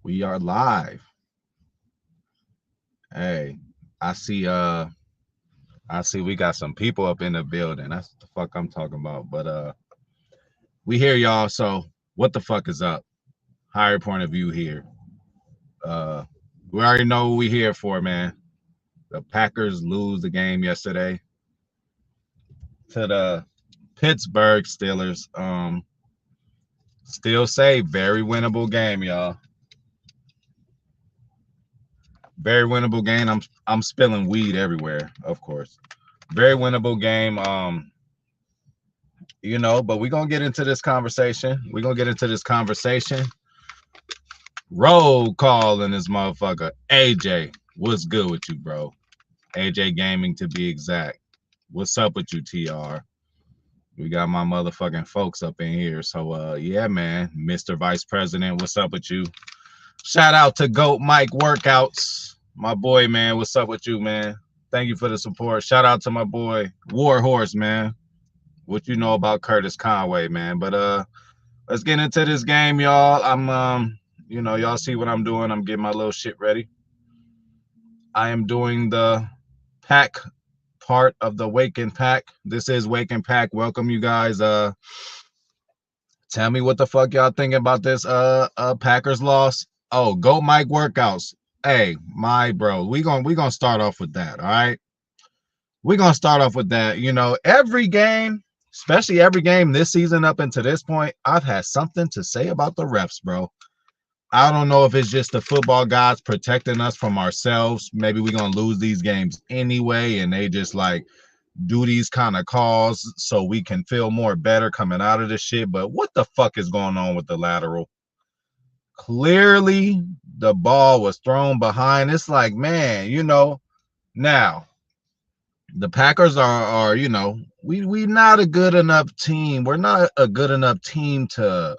We are live. Hey, I see I see we got some people up in the building. That's what the fuck I'm talking about. But we here, y'all. So what the fuck is up? Higher point of view here. Uh we already know what we here for, man. The Packers lose the game yesterday to the Pittsburgh Steelers. Still say very winnable game, y'all. Very winnable game. I'm spilling weed everywhere, of course. Very winnable game. But we're gonna get into this conversation. We're gonna get into this conversation. Roll call in this motherfucker. AJ, what's good with you, bro? AJ Gaming to be exact. What's up with you, TR? We got my motherfucking folks up in here. So yeah, man. Mr. Vice President, what's up with you? Shout out to Goat Mike Workouts. My boy, man. What's up with you, man? Thank you for the support. Shout out to my boy War Horse, man. What you know about Curtis Conway, man. But let's get into this game, y'all. I'm y'all see what I'm doing. I'm getting my little shit ready. I am doing the pack part of the Wake and Pack. This is Wake and Pack. Welcome, you guys. Tell me what the fuck y'all think about this Packers loss. Oh, go Mike Workouts. Hey, my bro, we gonna start off with that, all right? We're gonna start off with that. Every game, especially every game this season up until this point, I've had something to say about the refs, bro. I don't know if it's just the football gods protecting us from ourselves. Maybe we're going to lose these games anyway, and they just like do these kind of calls so we can feel more better coming out of this shit. But what the fuck is going on with the lateral? Clearly, the ball was thrown behind. It's like, man, now the Packers are we not a good enough team. We're not a good enough team to,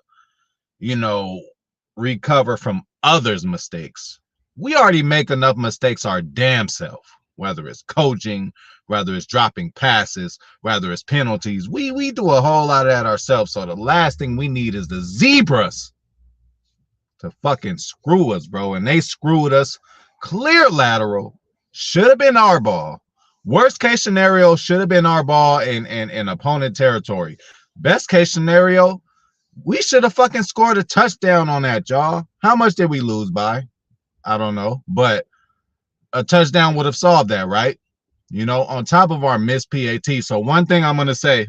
recover from others' mistakes. We already make enough mistakes our damn self, whether it's coaching, whether it's dropping passes, whether it's penalties. We do a whole lot of that ourselves. So the last thing we need is the zebras to fucking screw us, bro. And they screwed us. Clear lateral. Should have been our ball. Worst case scenario, should have been our ball in opponent territory. Best case scenario, we should have fucking scored a touchdown on that, y'all. How much did we lose by? I don't know. But a touchdown would have solved that, right? On top of our missed PAT. So one thing I'm going to say,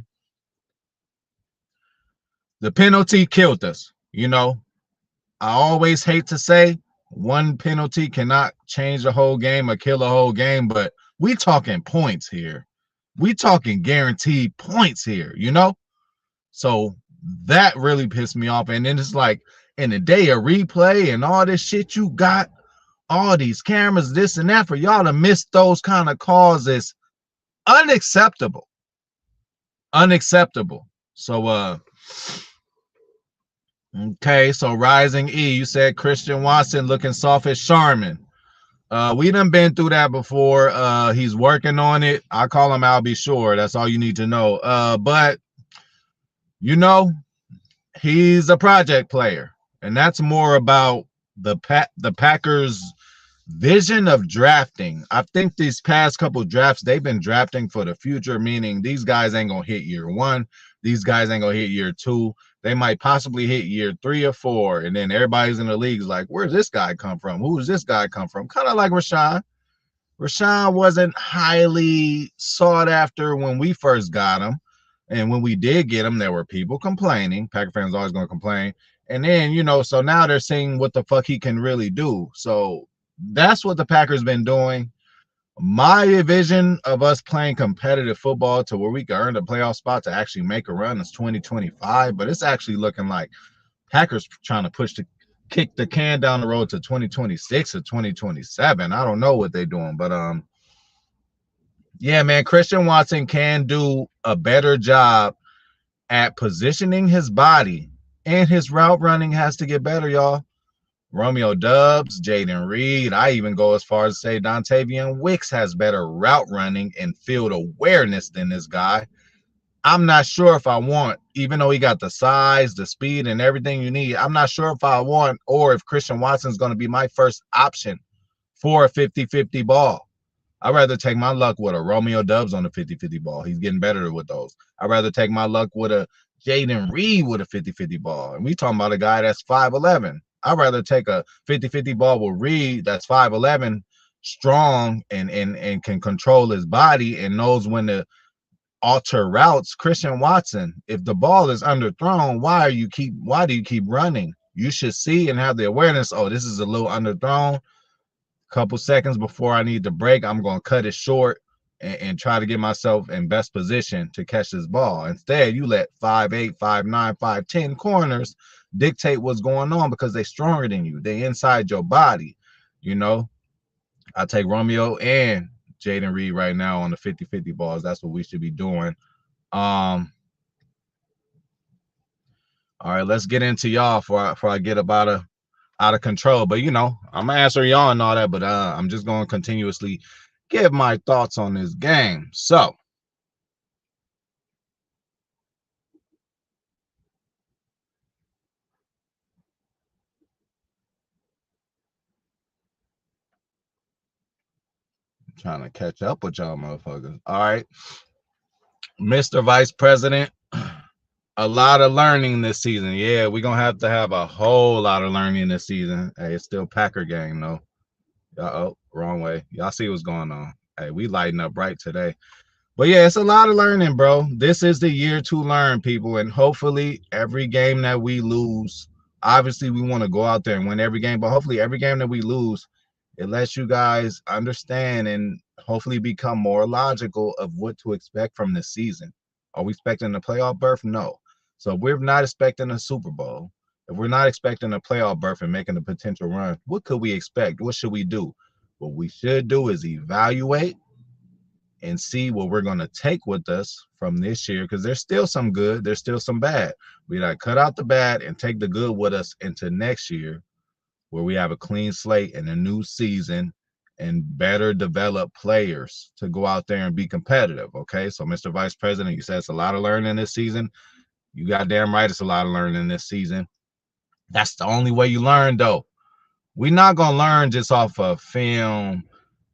the penalty killed us. I always hate to say one penalty cannot change the whole game or kill a whole game, but we talking points here. We talking guaranteed points here, So that really pissed me off. And then it's like in the day of replay and all this shit, you got all these cameras, this and that, for y'all to miss those kind of calls is unacceptable. Unacceptable. So okay, so Rising E, you said Christian Watson looking soft as Charmin. We done been through that before. He's working on it. I call him I'll be sure. That's all you need to know. But he's a project player, and that's more about the Packers' vision of drafting. I think these past couple drafts, they've been drafting for the future, meaning these guys ain't gonna hit year one. These guys ain't gonna hit year two. They might possibly hit year 3 or 4, and then everybody's in the league's like, where's this guy come from? Who's this guy come from? Kind of like Rashawn. Rashawn wasn't highly sought after when we first got him. And when we did get him, there were people complaining. Packer fans always going to complain. And then, so now they're seeing what the fuck he can really do. So that's what the Packers been doing. My vision of us playing competitive football to where we can earn a playoff spot to actually make a run is 2025. But it's actually looking like Packers trying to kick the can down the road to 2026 or 2027. I don't know what they're doing, but yeah, man, Christian Watson can do a better job at positioning his body, and his route running has to get better, y'all. Romeo Dubs, Jaden Reed, I even go as far as to say Dontavian Wicks has better route running and field awareness than this guy. I'm not sure if I want even though he got the size, the speed, and everything you need, I'm not sure if I want or if Christian Watson's going to be my first option for a 50-50 ball. I'd rather take my luck with a Romeo Dubs on a 50-50 ball. He's getting better with those. I'd rather take my luck with a Jaden Reed with a 50-50 ball. And we talking about a guy that's 5'11". I'd rather take a 50-50 ball with Reed that's 5'11", strong and can control his body and knows when to alter routes. Christian Watson, if the ball is underthrown, why do you keep running? You should see and have the awareness, oh, this is a little underthrown. Couple seconds before I need to break, I'm going to cut it short and try to get myself in best position to catch this ball. Instead, you let 5'8", 5'9", 5'10" corners dictate what's going on because they're stronger than you. They inside your body. You know, I take Romeo and Jaden Reed right now on the 50-50 balls. That's what we should be doing. All right, let's get into y'all before I get out of control. But you know, I'm gonna answer y'all and all that, but I'm just gonna continuously give my thoughts on this game. So I'm trying to catch up with y'all motherfuckers. All right, Mr. Vice President, a lot of learning this season. Yeah, we're gonna have to have a whole lot of learning this season. Hey, it's still Packer game though. Oh, wrong way. Y'all see what's going on. Hey, we lighting up bright today. But yeah, it's a lot of learning, bro. This is the year to learn, people. And hopefully every game that we lose, obviously we want to go out there and win every game, but hopefully every game that we lose, it lets you guys understand and hopefully become more logical of what to expect from this season. Are we expecting a playoff berth? No. So if we're not expecting a Super Bowl, if we're not expecting a playoff berth and making a potential run, what could we expect? What should we do? What we should do is evaluate and see what we're going to take with us from this year, because there's still some good, there's still some bad. We got to cut out the bad and take the good with us into next year, where we have a clean slate and a new season and better developed players to go out there and be competitive. Okay, so Mr. Vice President, you said it's a lot of learning this season. You goddamn right, it's a lot of learning this season. That's the only way you learn, though. We're not gonna learn just off of film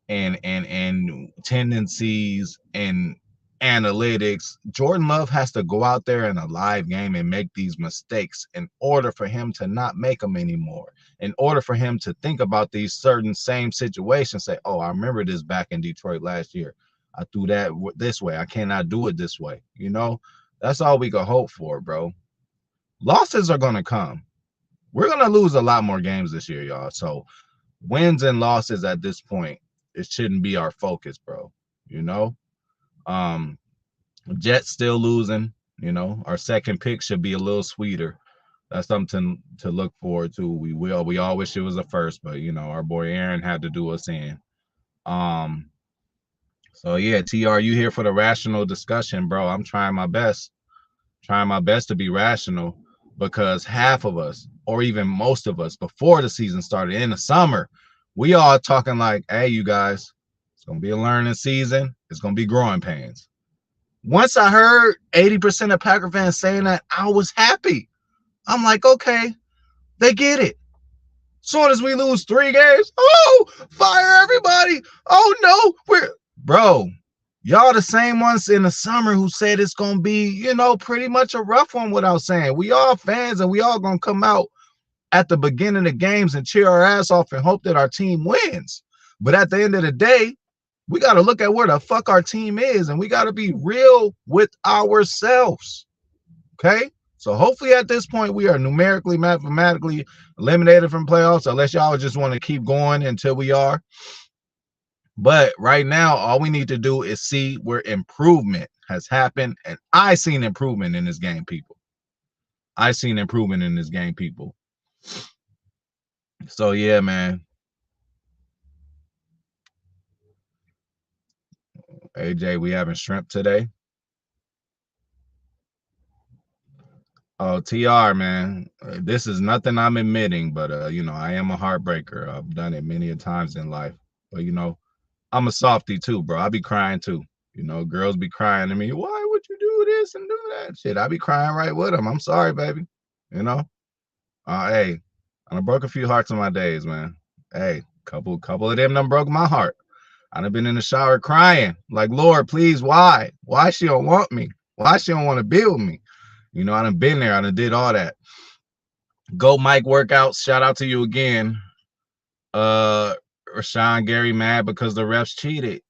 and tendencies and analytics. Jordan Love has to go out there in a live game and make these mistakes in order for him to not make them anymore. In order for him to think about these certain same situations, say, oh, I remember this back in Detroit last year. I threw that this way. I cannot do it this way. You know, that's all we can hope for, bro. Losses are going to come. We're going to lose a lot more games this year, y'all. So wins and losses at this point, it shouldn't be our focus, bro. You know, Jets still losing. You know, our second pick should be a little sweeter. That's something to look forward to. We all wish it was a first, but you know, our boy Aaron had to do us in. So yeah, TR, you here for the rational discussion, bro? I'm trying my best to be rational, because half of us, or even most of us, before the season started in the summer, we all talking like, hey, you guys, it's going to be a learning season. It's going to be growing pains. Once I heard 80% of Packer fans saying that, I was happy. I'm like, okay, they get it. Soon as we lose 3 games, oh, fire everybody. Oh, no, bro, y'all the same ones in the summer who said it's going to be, you know, pretty much a rough one without saying. We all fans, and we all going to come out at the beginning of games and cheer our ass off and hope that our team wins. But at the end of the day, we got to look at where the fuck our team is, and we got to be real with ourselves. Okay? So hopefully at this point we are numerically, mathematically eliminated from playoffs, unless y'all just want to keep going until we are. But right now, all we need to do is see where improvement has happened. And I seen improvement in this game, people. So yeah, man. AJ, we having shrimp today. Oh, TR, man. This is nothing I'm admitting, but you know, I am a heartbreaker. I've done it many a times in life. But you know, I'm a softie too, bro. I be crying too. You know, girls be crying to me. Why would you do this and do that. Shit, I be crying right with him. I'm sorry, baby. You know? Hey, I done broke a few hearts in my days, man. Hey, couple of them done broke my heart. I done been in the shower crying. Like, Lord, please, why? Why she don't want me? Why she don't want to be with me? You know, I done been there. I done did all that. Go Mike workouts. Shout out to you again. Rashawn Gary mad because the refs cheated.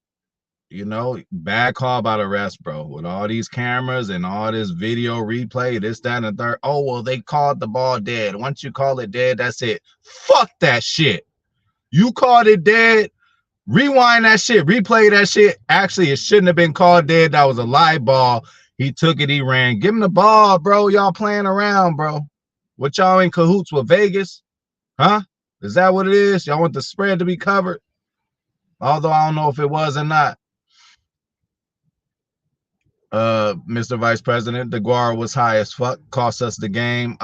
You know, bad call by the refs, bro. With all these cameras and all this video replay, this, that, and the third. Oh, well, they called the ball dead. Once you call it dead, that's it. Fuck that shit. You called it dead. Rewind that shit. Replay that shit. Actually, it shouldn't have been called dead. That was a live ball. He took it. He ran. Give him the ball, bro. Y'all playing around, bro. What y'all in cahoots with Vegas? Huh? Is that what it is? Y'all want the spread to be covered? Although I don't know if it was or not. Mr. Vice President, DeGuara was high as fuck. Cost us the game.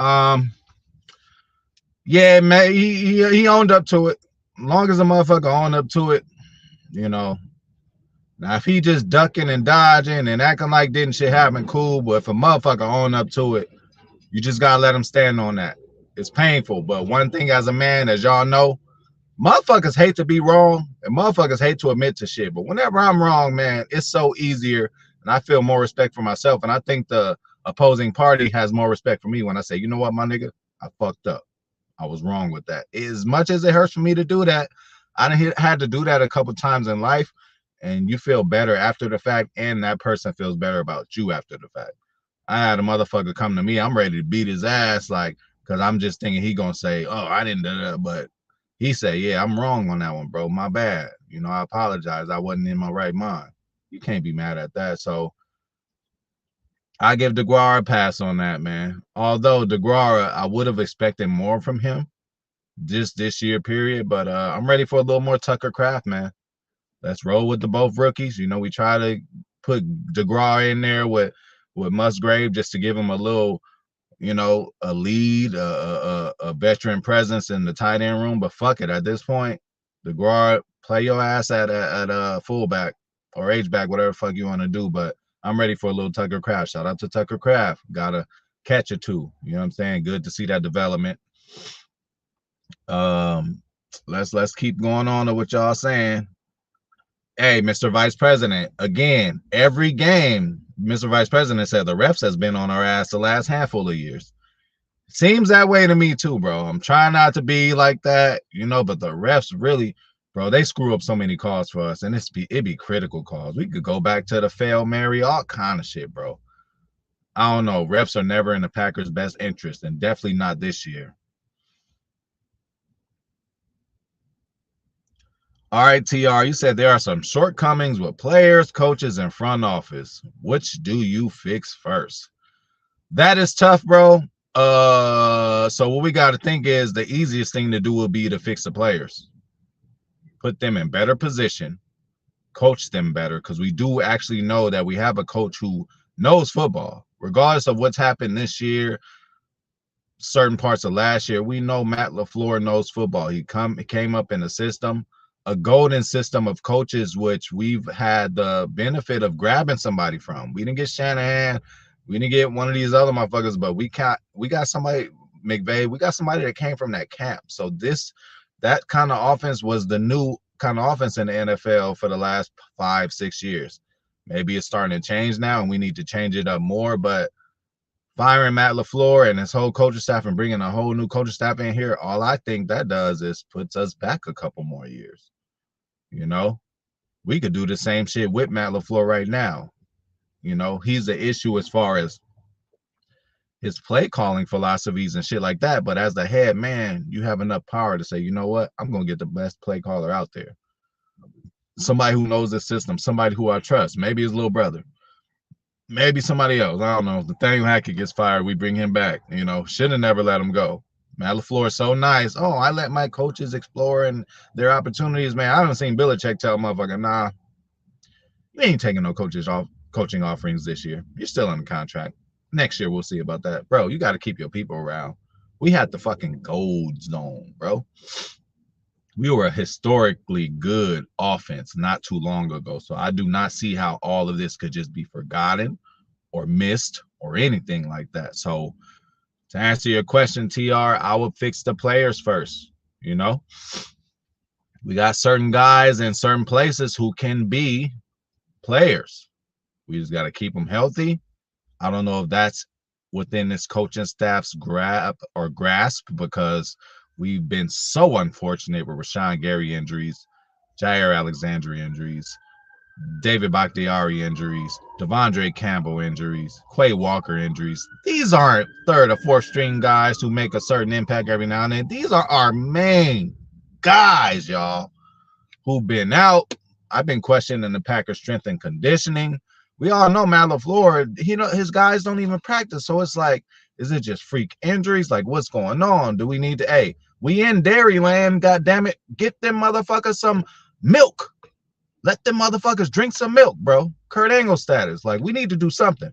Yeah, man, he owned up to it. As long as the motherfucker owned up to it, you know. Now, if he just ducking and dodging and acting like didn't shit happen, cool. But if a motherfucker own up to it, you just gotta let him stand on that. It's painful. But one thing as a man, as y'all know, motherfuckers hate to be wrong and motherfuckers hate to admit to shit. But whenever I'm wrong, man, it's so easier and I feel more respect for myself. And I think the opposing party has more respect for me when I say, you know what, my nigga, I fucked up. I was wrong with that. As much as it hurts for me to do that, I had to do that a couple times in life, and you feel better after the fact, and that person feels better about you after the fact. I had a motherfucker come to me. I'm ready to beat his ass, like, because I'm just thinking he gonna say, oh, I didn't do that, but he said, yeah, I'm wrong on that one, bro. My bad. You know, I apologize. I wasn't in my right mind. You can't be mad at that. So I give DeGuara a pass on that, man. Although DeGuara, I would have expected more from him just this year period, but I'm ready for a little more Tucker Kraft, man. Let's roll with the both rookies. You know, we try to put DeGuara in there with Musgrave just to give him a little, you know, a lead, a veteran presence in the tight end room. But fuck it, at this point, DeGuara, play your ass at fullback or H-back, whatever the fuck you want to do. But I'm ready for a little Tucker Kraft. Shout out to Tucker Kraft. Got a catch or two. You know what I'm saying? Good to see that development. Let's keep going on to what y'all saying. Hey, Mr. Vice President, again, every game, Mr. Vice President said the refs has been on our ass the last handful of years. Seems that way to me too, bro. I'm trying not to be like that, you know, but the refs really, bro, they screw up so many calls for us, and it be critical calls. We could go back to the fail Mary, all kind of shit, bro. I don't know. Refs are never in the Packers' best interest, and definitely not this year. All right, TR, you said there are some shortcomings with players, coaches, and front office. Which do you fix first? That is tough, bro. So what we got to think is the easiest thing to do would be to fix the players. Put them in better position, coach them better, because we do actually know that we have a coach who knows football. Regardless of what's happened this year, certain parts of last year, we know Matt LaFleur knows football. He came up in a system, a golden system of coaches, which we've had the benefit of grabbing somebody from. We didn't get Shanahan, we didn't get one of these other motherfuckers, but we got somebody, McVay, we got somebody that came from that camp. So that kind of offense was the new kind of offense in the NFL for the last 5-6 years. Maybe it's starting to change now, and we need to change it up more, but firing Matt LaFleur and his whole coaching staff and bringing a whole new coaching staff in here, all I think that does is puts us back a couple more years. You know, we could do the same shit with Matt LaFleur right now. You know, he's the issue as far as his play calling philosophies and shit like that. But as the head man, you have enough power to say, you know what, I'm going to get the best play caller out there. Somebody who knows the system, somebody who I trust, maybe his little brother. Maybe somebody else. I don't know. If Nathaniel Hackett gets fired, we bring him back. You know, should have never let him go. Matt LaFleur is so nice. Oh, I let my coaches explore and their opportunities, man. I haven't seen Belichick tell a motherfucker, nah, you ain't taking no coaching offerings this year. You're still on the contract. Next year, we'll see about that. Bro, you got to keep your people around. We had the fucking gold zone, bro. We were a historically good offense not too long ago. So I do not see how all of this could just be forgotten or missed or anything like that. So to answer your question, TR, I would fix the players first. You know, we got certain guys in certain places who can be players. We just got to keep them healthy. I don't know if that's within this coaching staff's grasp, because we've been so unfortunate with Rashawn Gary injuries, Jair Alexander injuries, David Bakhtiari injuries, Devondre Campbell injuries, Quay Walker injuries. These aren't third or fourth string guys who make a certain impact every now and then. These are our main guys, y'all, who've been out. I've been questioning the Packers' strength and conditioning. We all know Matt LaFleur, his guys don't even practice. So it's like, is it just freak injuries? Like, what's going on? Do we need to, hey, we in Dairyland, goddammit, get them motherfuckers some milk. Let them motherfuckers drink some milk, bro. Kurt Angle status. Like, we need to do something.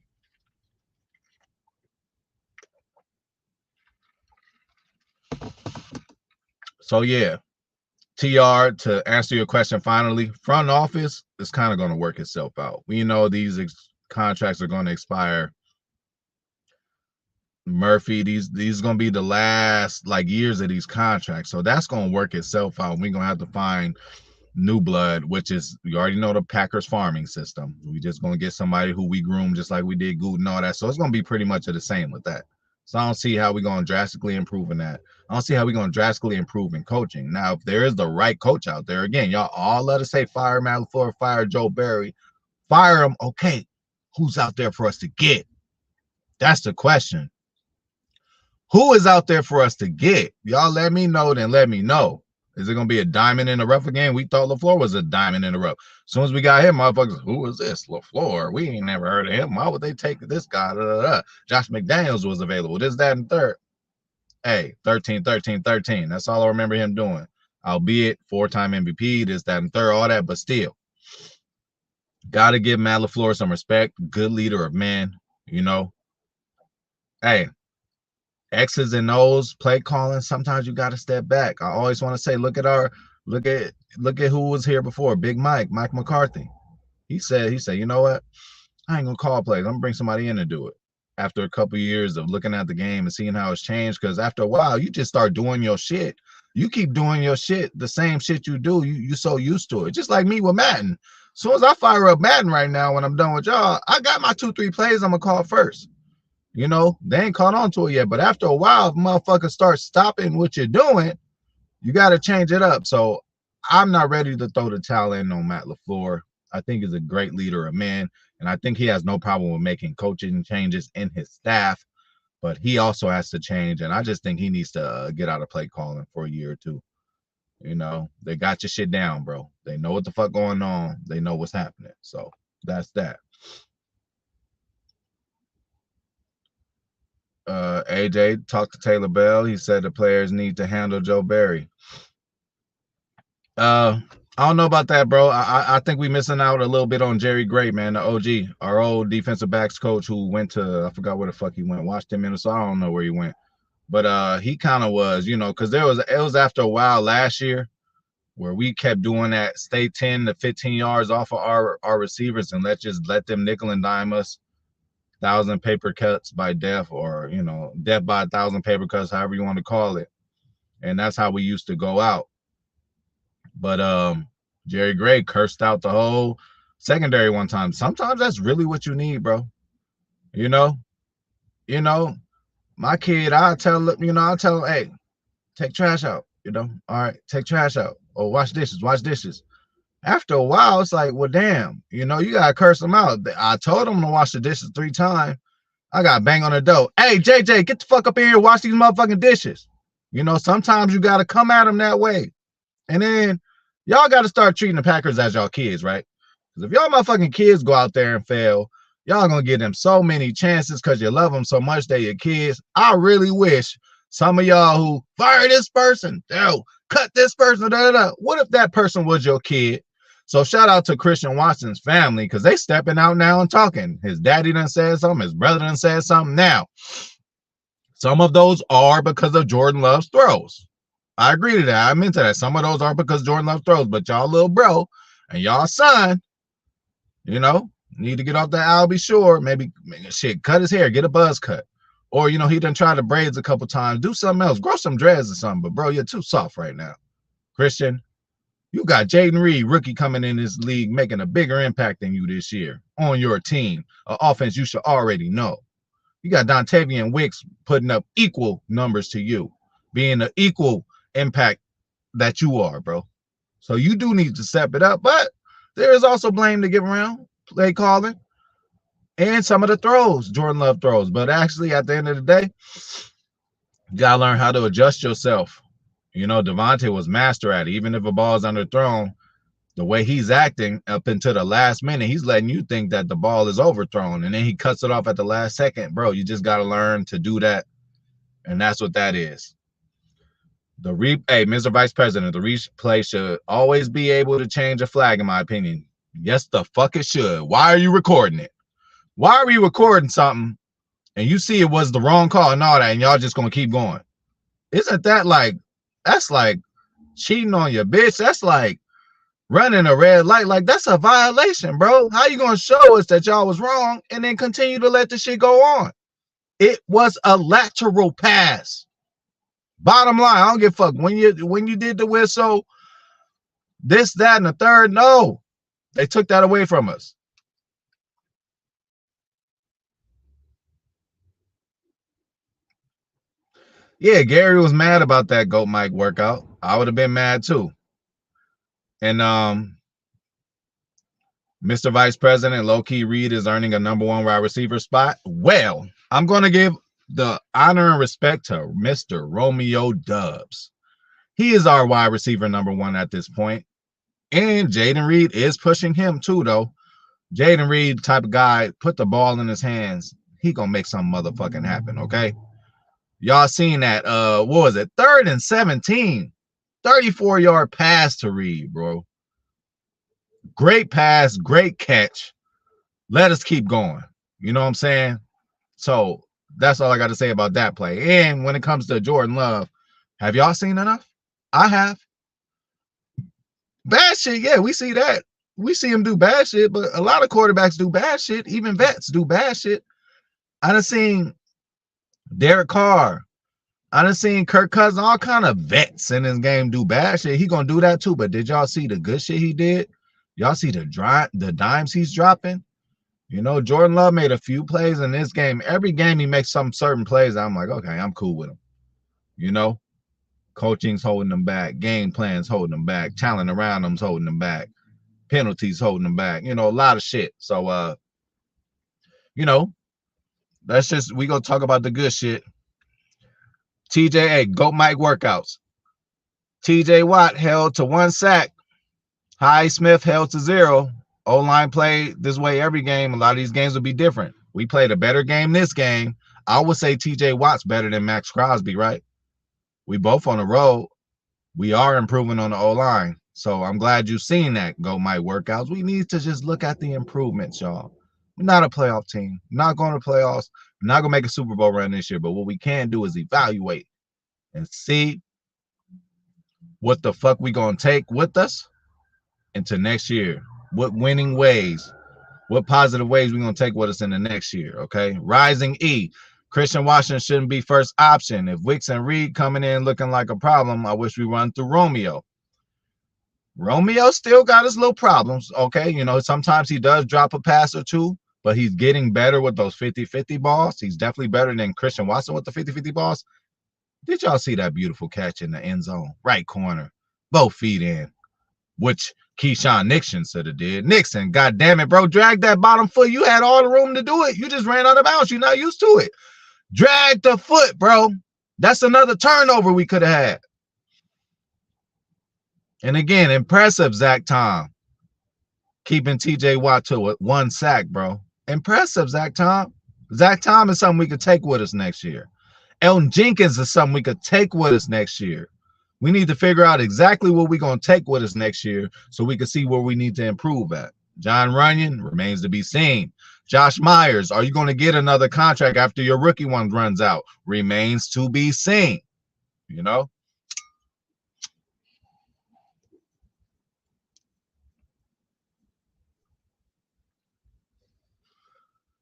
So, yeah. TR, to answer your question finally, front office is kind of going to work itself out. We know these contracts are going to expire. Murphy, these are going to be the last, like, years of these contracts. So that's going to work itself out. We're going to have to find new blood, which is, you already know the Packers farming system. We just going to get somebody who we groom just like we did Good and all that. So it's going to be pretty much the same with that. So I don't see how we're going to drastically improve in that. I don't see how we're going to drastically improve in coaching. Now, if there is the right coach out there, again, y'all all let us say fire Matt LaFleur, fire Joe Barry, fire him. Okay, who's out there for us to get? That's the question. Who is out there for us to get? Y'all let me know, then let me know. Is it going to be a diamond in the rough again? We thought LaFleur was a diamond in the rough. As soon as we got him, motherfuckers, who is this? LaFleur. We ain't never heard of him. Why would they take this guy? Josh McDaniels was available. This, that, and third. Hey, 13. That's all I remember him doing. Albeit 4-time MVP, this, that, and third, all that, but still. Got to give Matt LaFleur some respect. Good leader of men, you know. Hey, X's and O's, play calling, sometimes you got to step back. I always want to say, look at who was here before. Big Mike McCarthy. He said, you know what? I ain't gonna call plays. I'm gonna bring somebody in to do it. After a couple of years of looking at the game and seeing how it's changed, because after a while, you just start doing your shit. You keep doing your shit, the same shit you do. You so used to it. Just like me with Madden. As soon as I fire up Madden right now, when I'm done with y'all, I got my 2-3 plays I'm gonna call first. You know, they ain't caught on to it yet. But after a while, if motherfuckers start stopping what you're doing, you got to change it up. So I'm not ready to throw the towel in on Matt LaFleur. I think he's a great leader of men, and I think he has no problem with making coaching changes in his staff, but he also has to change, and I just think he needs to get out of play calling for a year or two. You know, they got your shit down, bro. They know what the fuck going on. They know what's happening. So that's that. AJ talked to Taylor Bell. He said the players need to handle Joe Barry. I don't know about that, bro. I think we missing out a little bit on Jerry Gray, man, the OG, our old defensive backs coach who went to, I forgot where the fuck he went, Washington, Minnesota. I don't know where he went. But he kind of was, you know, because it was after a while last year where we kept doing that, stay 10 to 15 yards off of our receivers and let them nickel and dime us. 1,000 paper cuts by death, or, you know, death by 1,000 paper cuts, however you want to call it. And that's how we used to go out. But Jerry Gray cursed out the whole secondary one time. Sometimes that's really what you need, bro. You know, my kid, I'll tell him, hey, take trash out, you know. All right, take trash out. Or wash dishes. After a while, it's like, well, damn, you know, you gotta curse them out. I told him to wash the dishes 3 times. I got bang on the door. Hey, JJ, get the fuck up in here and wash these motherfucking dishes. You know, sometimes you gotta come at them that way. And then y'all gotta start treating the Packers as y'all kids, right? Because if y'all motherfucking kids go out there and fail, y'all gonna give them so many chances because you love them so much, they're your kids. I really wish some of y'all who fire this person, cut this person, what if that person was your kid? So shout out to Christian Watson's family, because they stepping out now and talking. His daddy done said something. His brother done said something. Now, some of those are because of Jordan Love's throws. I agree to that. I'm into that. Some of those are because Jordan Love throws, but y'all little bro and y'all son, you know, Need to get off that I'll be sure. Maybe shit, cut his hair, get a buzz cut. Or, he done tried the braids a couple times. Do something else. Grow some dreads or something. But, bro, you're too soft right now. Christian, you got Jaden Reed, rookie, coming in this league, making a bigger impact than you this year on your team. An offense you should already know. You got Dontavian Wicks putting up equal numbers to you, being the equal impact that you are, bro. So you do need to step it up. But there is also blame to give around, play calling, and some of the throws, Jordan Love throws. But actually, at the end of the day, you got to learn how to adjust yourself. Devontae was master at it. Even if a ball's underthrown, the way he's acting up into the last minute, he's letting you think that the ball is overthrown, and then he cuts it off at the last second. Bro, you just got to learn to do that, and that's what that is. Hey, Mr. Vice President, the replay should always be able to change a flag, in my opinion. Yes, the fuck it should. Why are you recording it? Why are we recording something and you see it was the wrong call and all that, and y'all just gonna keep going? Isn't that that's like cheating on your bitch? That's like running a red light. Like, that's a violation, bro. How you gonna show us that y'all was wrong and then continue to let the shit go on? It was a lateral pass. Bottom line, I don't give a fuck. When you did the whistle, this, that, and the third, no. They took that away from us. Yeah, Gary was mad about that GOAT Mike workout. I would have been mad too. And Mr. Vice President, low-key Reed is earning a number one wide receiver spot. Well, I'm going to give the honor and respect to Mr. Romeo Dubs. He is our wide receiver number one at this point. And Jaden Reed is pushing him too, though. Jaden Reed type of guy, put the ball in his hands. He going to make some motherfucking happen, okay? Y'all seen that, what was it? 3rd and 17. 34-yard pass to Reed, bro. Great pass, great catch. Let us keep going. You know what I'm saying? So that's all I got to say about that play. And when it comes to Jordan Love, have y'all seen enough? I have. Bad shit, yeah, we see that. We see him do bad shit, but a lot of quarterbacks do bad shit. Even vets do bad shit. I done seen Derek Carr. I done seen Kirk Cousins, all kind of vets in this game do bad shit. He gonna do that too. But did y'all see the good shit he did? Y'all see the dimes he's dropping? Jordan Love made a few plays in this game. Every game he makes some certain plays. I'm like, okay, I'm cool with him. Coaching's holding them back. Game plans holding them back. Talent around them's holding them back. Penalties holding them back. A lot of shit. So, that's just, we gonna talk about the good shit. TJ, GOAT Mike workouts. TJ Watt held to 1 sack. Hy Smith held to 0. O-line played this way every game. A lot of these games will be different. We played a better game this game. I would say TJ Watt's better than Max Crosby, right? We both on the road. We are improving on the O-line. So I'm glad you've seen that, GOAT Mike workouts. We need to just look at the improvements, y'all. We're not a playoff team. We're not going to playoffs. We're not going to make a Super Bowl run this year. But what we can do is evaluate and see what the fuck we going to take with us into next year. What winning ways, what positive ways we're going to take with us in the next year, okay? Rising E. Christian Washington shouldn't be first option. If Wicks and Reed coming in looking like a problem, I wish we run through Romeo. Romeo still got his little problems, okay? Sometimes he does drop a pass or two, but he's getting better with those 50-50 balls. He's definitely better than Christian Watson with the 50-50 balls. Did y'all see that beautiful catch in the end zone? Right corner. Both feet in. Which Keyshawn Nixon should have did. Nixon, god damn it, bro. Drag that bottom foot. You had all the room to do it. You just ran out of bounds. You're not used to it. Drag the foot, bro. That's another turnover we could have had. And again, impressive, Zach Tom. Keeping TJ Watt to 1 sack, bro. Impressive, Zach Tom. Zach Tom is something we could take with us next year. Elton Jenkins is something we could take with us next year. We need to figure out exactly what we're going to take with us next year so we can see where we need to improve at. John Runyon remains to be seen. Josh Myers, are you going to get another contract after your rookie one runs out? Remains to be seen.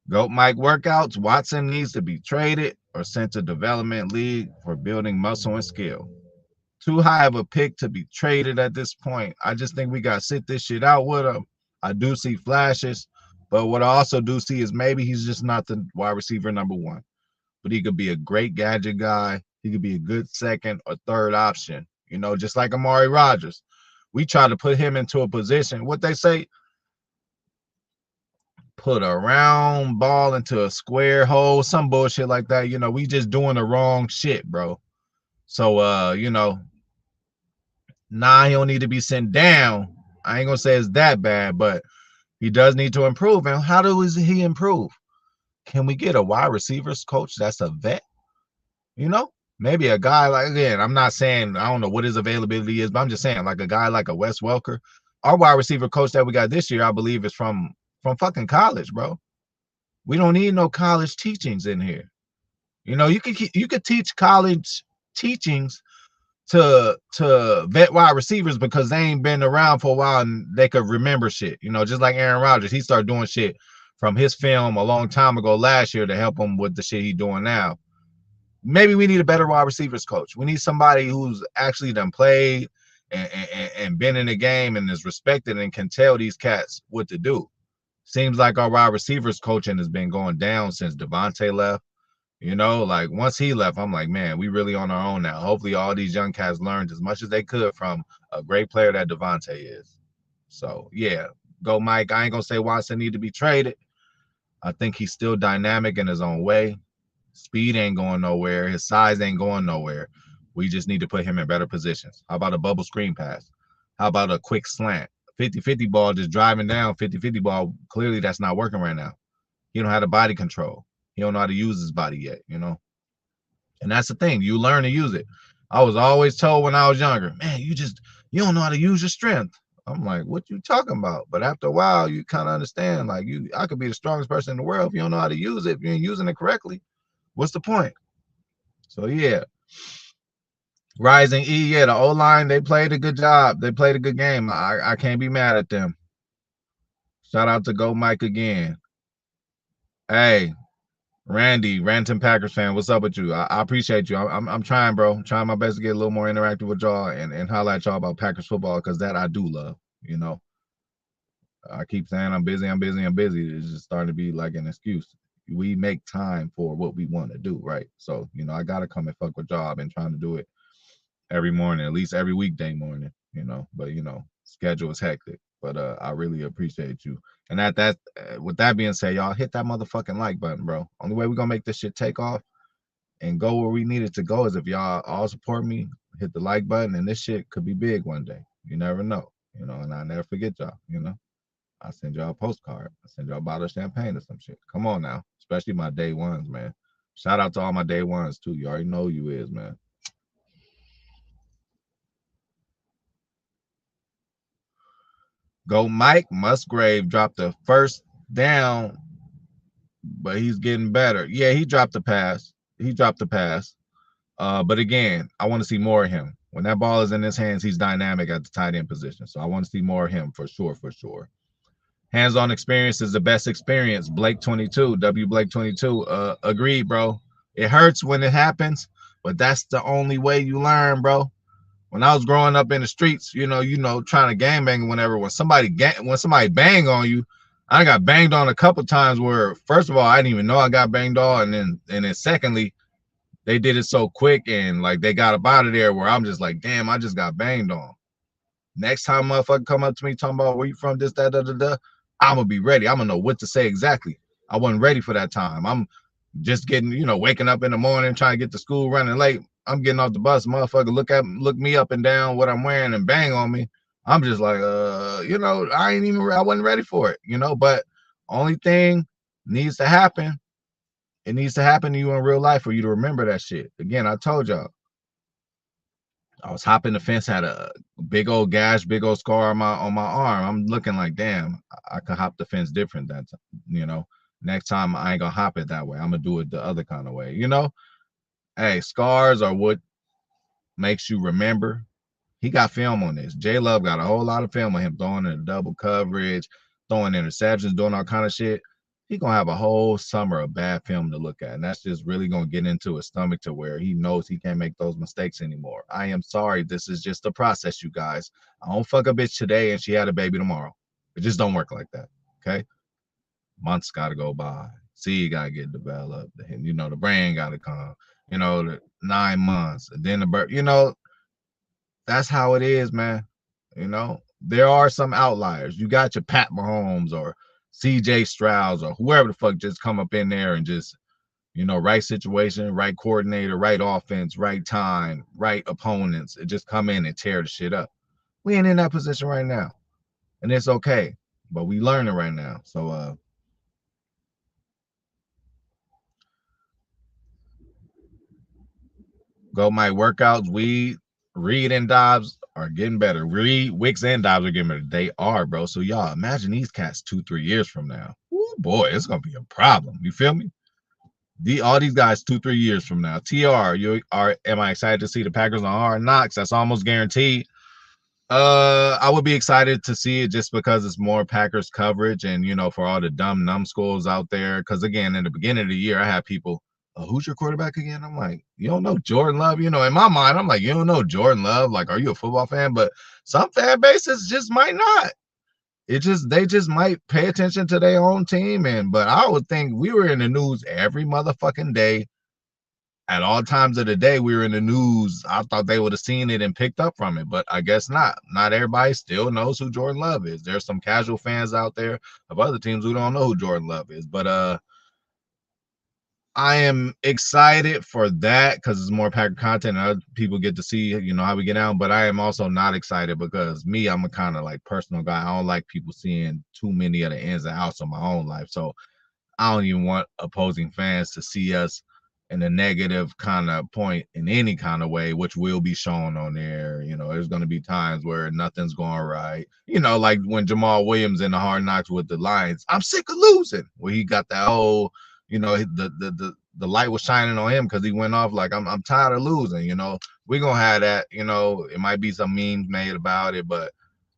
Goat Mike workouts. Watson needs to be traded or sent to development league for building muscle and skill. Too high of a pick to be traded at this point. I just think we got to sit this shit out with him. I do see flashes, but what I also do see is maybe he's just not the wide receiver number one. But he could be a great gadget guy. He could be a good second or third option, just like Amari Rodgers. We try to put him into a position, what they say, put a round ball into a square hole, some bullshit like that. We just doing the wrong shit, bro. So, he don't need to be sent down. I ain't gonna say it's that bad, but he does need to improve. And how does he improve? Can we get a wide receivers coach that's a vet? Maybe a guy like, again, I'm not saying I don't know what his availability is, but I'm just saying like a guy like a Wes Welker. Our wide receiver coach that we got this year, I believe, is from fucking college, bro. We don't need no college teachings in here. You could teach college teachings to vet wide receivers because they ain't been around for a while and they could remember shit. Just like Aaron Rodgers, he started doing shit from his film a long time ago last year to help him with the shit he's doing now. Maybe we need a better wide receivers coach. We need somebody who's actually done played and been in the game and is respected and can tell these cats what to do. Seems like our wide receivers coaching has been going down since Devontae left. Like once he left, I'm like, man, we really on our own now. Hopefully all these young cats learned as much as they could from a great player that Devontae is. So, yeah, go Mike. I ain't going to say Watson need to be traded. I think he's still dynamic in his own way. Speed ain't going nowhere. His size ain't going nowhere. We just need to put him in better positions. How about a bubble screen pass? How about a quick slant? 50-50 ball just driving down 50-50 ball. Clearly that's not working right now. He don't have the body control. He don't know how to use his body yet, And that's the thing. You learn to use it. I was always told when I was younger, man, you don't know how to use your strength. I'm like, what you talking about? But after a while, you kind of understand. Like I could be the strongest person in the world if you don't know how to use it. If you ain't using it correctly, what's the point? So yeah. Rising E, yeah, the O-line, they played a good job. They played a good game. I can't be mad at them. Shout out to Go Mike again. Hey, Randy, Ranton Packers fan, what's up with you? I appreciate you. I'm trying, bro. I'm trying my best to get a little more interactive with y'all and highlight y'all about Packers football because that I do love. I keep saying I'm busy. It's just starting to be like an excuse. We make time for what we want to do, right? So, I got to come and fuck with y'all. I've been trying to do it every morning, at least every weekday morning, but, schedule is hectic. But I really appreciate you. And with that being said, y'all hit that motherfucking like button, bro. Only way we're gonna make this shit take off and go where we need it to go is if y'all all support me, hit the like button, and this shit could be big one day. You never know, and I never forget y'all, I send y'all a postcard. I send y'all a bottle of champagne or some shit. Come on now, especially my day ones, man. Shout out to all my day ones too. You already know who you is, man. Go Mike Musgrave dropped the first down, but he's getting better. Yeah, he dropped the pass. But again, I want to see more of him. When that ball is in his hands, he's dynamic at the tight end position. So I want to see more of him for sure. Hands-on experience is the best experience. Blake 22, W Blake 22. Agreed, bro. It hurts when it happens, but that's the only way you learn, bro. When I was growing up in the streets, trying to gangbang whenever when somebody bang on you, I got banged on a couple times where first of all, I didn't even know I got banged on, and then secondly, they did it so quick and like they got up out of there where I'm just like, damn, I just got banged on. Next time motherfucker come up to me talking about where you from, this, that, I'm gonna be ready. I'm gonna know what to say exactly. I wasn't ready for that time. I'm just getting, waking up in the morning, trying to get to school, running late. I'm getting off the bus, motherfucker look me up and down what I'm wearing and bang on me. I'm just like, I wasn't ready for it, but only thing needs to happen. It needs to happen to you in real life for you to remember that shit. Again, I told y'all, I was hopping the fence, had a big old gash, big old scar on my arm. I'm looking like, damn, I could hop the fence different that time, Next time I ain't gonna hop it that way. I'm gonna do it the other kind of way, Hey, scars are what makes you remember. He got film on this. J Love got a whole lot of film on him throwing in double coverage, throwing interceptions, doing all kind of shit. he gonna have a whole summer of bad film to look at, and that's just really gonna get into his stomach to where he knows he can't make those mistakes anymore. I am sorry, this is just a process, you guys. I don't fuck a bitch today and she had a baby tomorrow. It just don't work like that. Okay, months gotta go by. Seed gotta get developed, and the brain gotta come. The 9 months, and then the birth. That's how it is, man. There are some outliers. You got your Pat Mahomes or CJ Stroud or whoever the fuck just come up in there and just, right situation, right coordinator, right offense, right time, right opponents, and just come in and tear the shit up. We ain't in that position right now. And it's okay. But we learning right now. So go my workouts, Reed and Dobbs are getting better. Reed, Wicks, and Dobbs are getting better. They are, bro. So y'all imagine these cats 2-3 years from now. Ooh, boy, it's gonna be a problem. You feel me? All these guys 2-3 years from now. TR, am I excited to see the Packers on Hard Knocks? That's almost guaranteed. I would be excited to see it just because it's more Packers coverage and for all the dumb numbskulls out there. Because again, in the beginning of the year, I had people, who's your quarterback again? I'm like, you don't know Jordan Love? In my mind, I'm like, you don't know Jordan Love? Like, are you a football fan? But some fan bases just might not. They just might pay attention to their own team. But I would think we were in the news every motherfucking day. At all times of the day, we were in the news. I thought they would have seen it and picked up from it, but I guess not. Not everybody still knows who Jordan Love is. There's some casual fans out there of other teams who don't know who Jordan Love is. But I am excited for that because it's more Packer content and other people get to see, how we get out. But I am also not excited because I'm a kind of like personal guy. I don't like people seeing too many of the ins and outs of my own life. So I don't even want opposing fans to see us in a negative kind of point in any kind of way, which will be shown on there. There's going to be times where nothing's going right. Like when Jamal Williams in the Hard Knocks with the Lions, I'm sick of losing. Where he got that whole, the light was shining on him because he went off like I'm tired of losing. We're gonna have that. It might be some memes made about it, but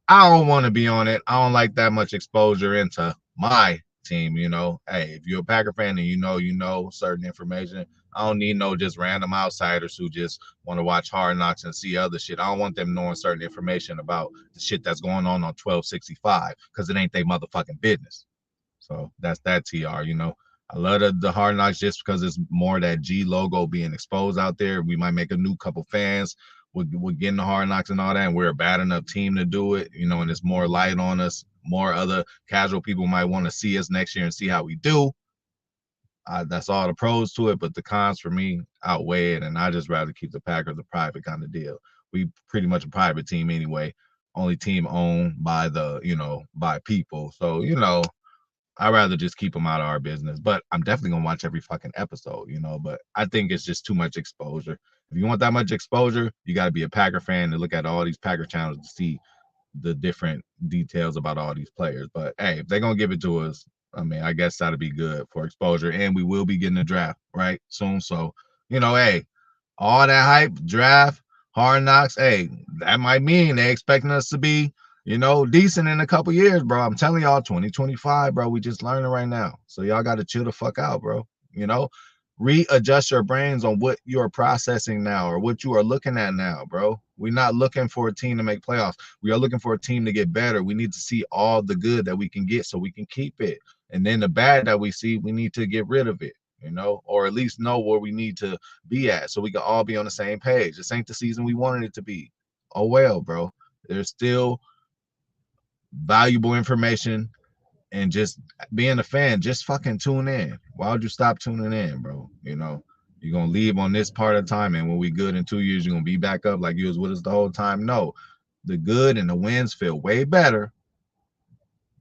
I don't want to be on it. I don't like that much exposure into my team. Hey, if you're a Packer fan and you know certain information, I don't need no just random outsiders who just want to watch Hard Knocks and see other shit. I don't want them knowing certain information about the shit that's going on 1265 because it ain't their motherfucking business. So that's that, TR. I love the Hard Knocks just because it's more that G logo being exposed out there. We might make a new couple fans. We're getting the Hard Knocks and all that, and we're a bad enough team to do it, and it's more light on us. More other casual people might want to see us next year and see how we do. That's all the pros to it, but the cons for me outweigh it, and I just rather keep the Packers a private kind of deal. We pretty much a private team anyway, only team owned by by people. So, I'd rather just keep them out of our business, but I'm definitely gonna watch every fucking episode, but I think it's just too much exposure. If you want that much exposure, you got to be a Packer fan to look at all these Packer channels to see the different details about all these players. But hey, if they're gonna give it to us, I mean, I guess that'll be good for exposure, and we will be getting a draft right soon. So, hey, all that hype, draft, Hard Knocks, hey, that might mean they expecting us to be, decent in a couple years, bro. I'm telling y'all, 2025, bro. We just learning right now, so y'all got to chill the fuck out, bro. Readjust your brains on what you're processing now or what you are looking at now, bro. We're not looking for a team to make playoffs. We are looking for a team to get better. We need to see all the good that we can get so we can keep it. And then the bad that we see, we need to get rid of it, or at least know where we need to be at so we can all be on the same page. This ain't the season we wanted it to be. Oh, well, bro. There's still valuable information. And just being a fan, just fucking tune in. Why would you stop tuning in, bro? You're going to leave on this part of time, and when we good in 2 years, you're going to be back up like you was with us the whole time. No, the good and the wins feel way better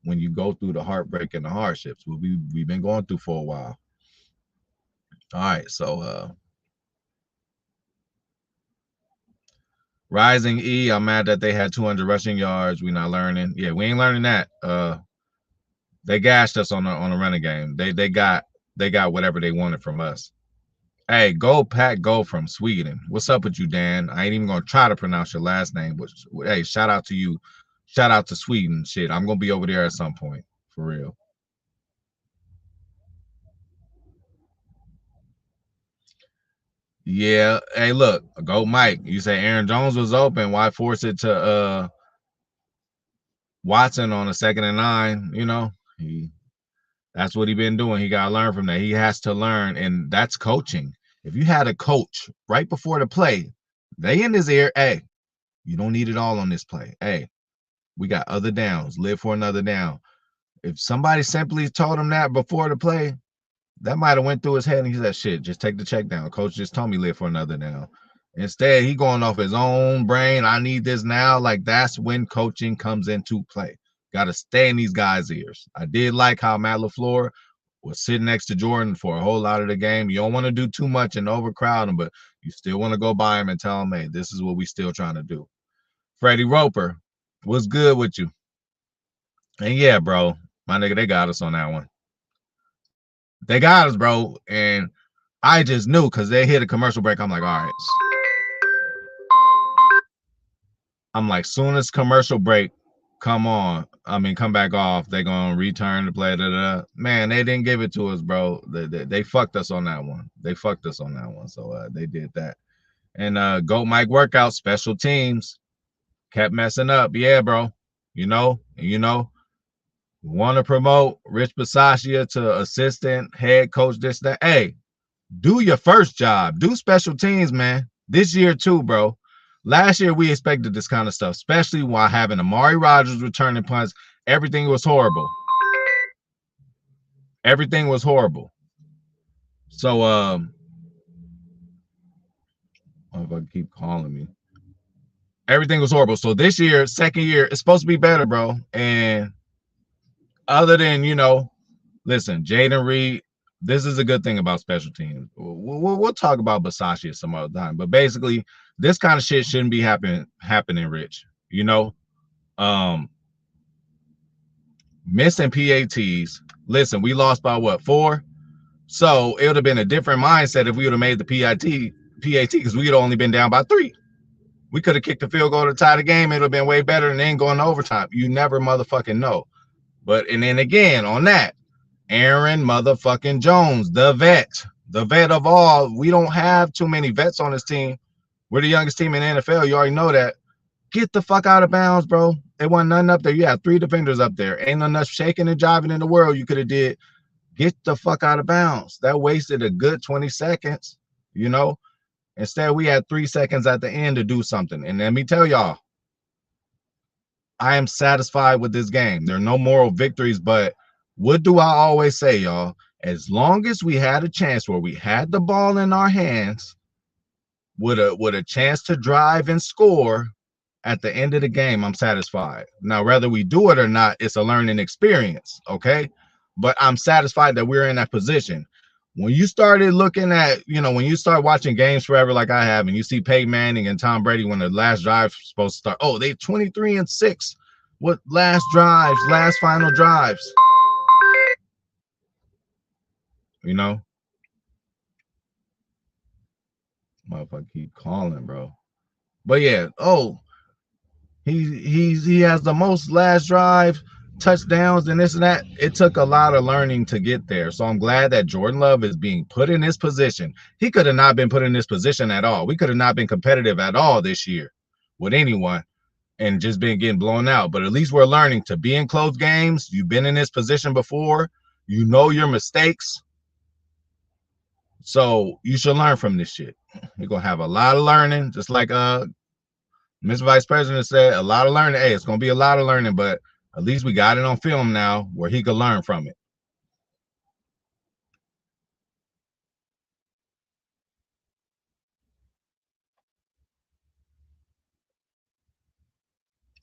when you go through the heartbreak and the hardships. We've been going through for a while. All right, so Rising E, I'm mad that they had 200 rushing yards. We're not learning. Yeah, we ain't learning that. They gashed us on the running game. They got whatever they wanted from us. Hey, go Pack, go from Sweden. What's up with you, Dan? I ain't even gonna try to pronounce your last name, but hey, shout out to you. Shout out to Sweden. Shit, I'm gonna be over there at some point, for real. Yeah. Hey, look, go Mike. You say Aaron Jones was open. Why force it to Watson on a 2nd and 9? That's what he been doing. He gotta learn from that. He has to learn, and that's coaching. If you had a coach right before the play, they in his ear, hey, you don't need it all on this play. Hey, we got other downs. Live for another down. If somebody simply told him that before the play, that might have went through his head and he said, shit, just take the check down. Coach just told me live for another down. Instead, he going off his own brain. I need this now. Like, that's when coaching comes into play. Got to stay in these guys' ears. I did like how Matt LaFleur was sitting next to Jordan for a whole lot of the game. You don't want to do too much and overcrowd him, but you still want to go by him and tell him, hey, this is what we still trying to do. Freddie Roper, what's good with you? And yeah, bro, my nigga, they got us on that one. They got us, bro. And I just knew because they hit a commercial break. I'm like, all right. I'm like, soon as commercial break come back off, they gonna return to play. Man, they didn't give it to us, bro. They fucked us on that one. They fucked us on that one. So they did that. And Goat Mike workout, special teams kept messing up. Yeah, bro. Want to promote Rich Bisaccia to assistant head coach, this, that. Hey, do your first job. Do special teams, man. This year too, bro. Last year we expected this kind of stuff, especially while having Amari Rodgers returning punts. Everything was horrible. Everything was horrible. So if I keep calling me. Everything was horrible. So this year, second year, it's supposed to be better, bro. And other than, listen, Jaden Reed, this is a good thing about special teams. We'll talk about Bisaccia some other time, but basically, this kind of shit shouldn't be happening, Rich. Missing PATs. Listen, we lost by what, 4? So it would have been a different mindset if we would have made the PAT because we would have only been down by 3. We could have kicked the field goal to tie the game. It would have been way better than then going to overtime. You never motherfucking know. And then again on that, Aaron motherfucking Jones, the vet of all. We don't have too many vets on this team. We're the youngest team in the NFL. You already know that. Get the fuck out of bounds, bro. There wasn't nothing up there. You had 3 defenders up there. Ain't enough shaking and jiving in the world you could have did. Get the fuck out of bounds. That wasted a good 20 seconds, Instead, we had 3 seconds at the end to do something. And let me tell y'all, I am satisfied with this game. There are no moral victories, but what do I always say, y'all? As long as we had a chance where we had the ball in our hands with a chance to drive and score at the end of the game, I'm satisfied. Now, whether we do it or not, it's a learning experience, okay? But I'm satisfied that we're in that position. When you started looking at, when you start watching games forever like I have, and you see Peyton Manning and Tom Brady when the last drive is supposed to start, oh, they 23-6. What last final drives? Motherfucker keep calling, bro. But yeah, he has the most last drive touchdowns and this and that. It took a lot of learning to get there. So I'm glad that Jordan Love is being put in this position. He could have not been put in this position at all. We could have not been competitive at all this year with anyone and just been getting blown out. But at least we're learning to be in close games. You've been in this position before. You know your mistakes. So you should learn from this shit. You're going to have a lot of learning, just like Mr. Vice President said, a lot of learning. Hey, it's going to be a lot of learning, but at least we got it on film now where he could learn from it.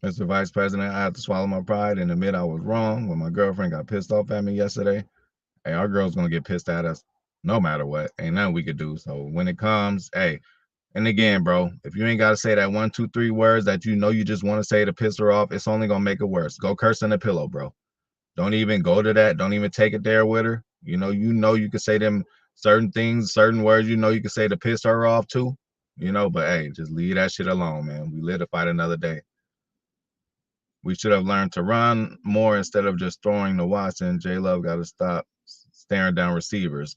Mr. Vice President, I have to swallow my pride and admit I was wrong when my girlfriend got pissed off at me yesterday. Hey, our girl's going to get pissed at us no matter what. Ain't nothing we could do. So when it comes, hey, and again, bro, if you ain't got to say that 1, 2, 3 words that you just want to say to piss her off, it's only going to make it worse. Go curse in the pillow, bro. Don't even go to that. Don't even take it there with her. You can say them certain things, certain words, you can say to piss her off too. But hey, just leave that shit alone, man. We live to fight another day. We should have learned to run more instead of just throwing to Watson. J Love got to stop staring down receivers.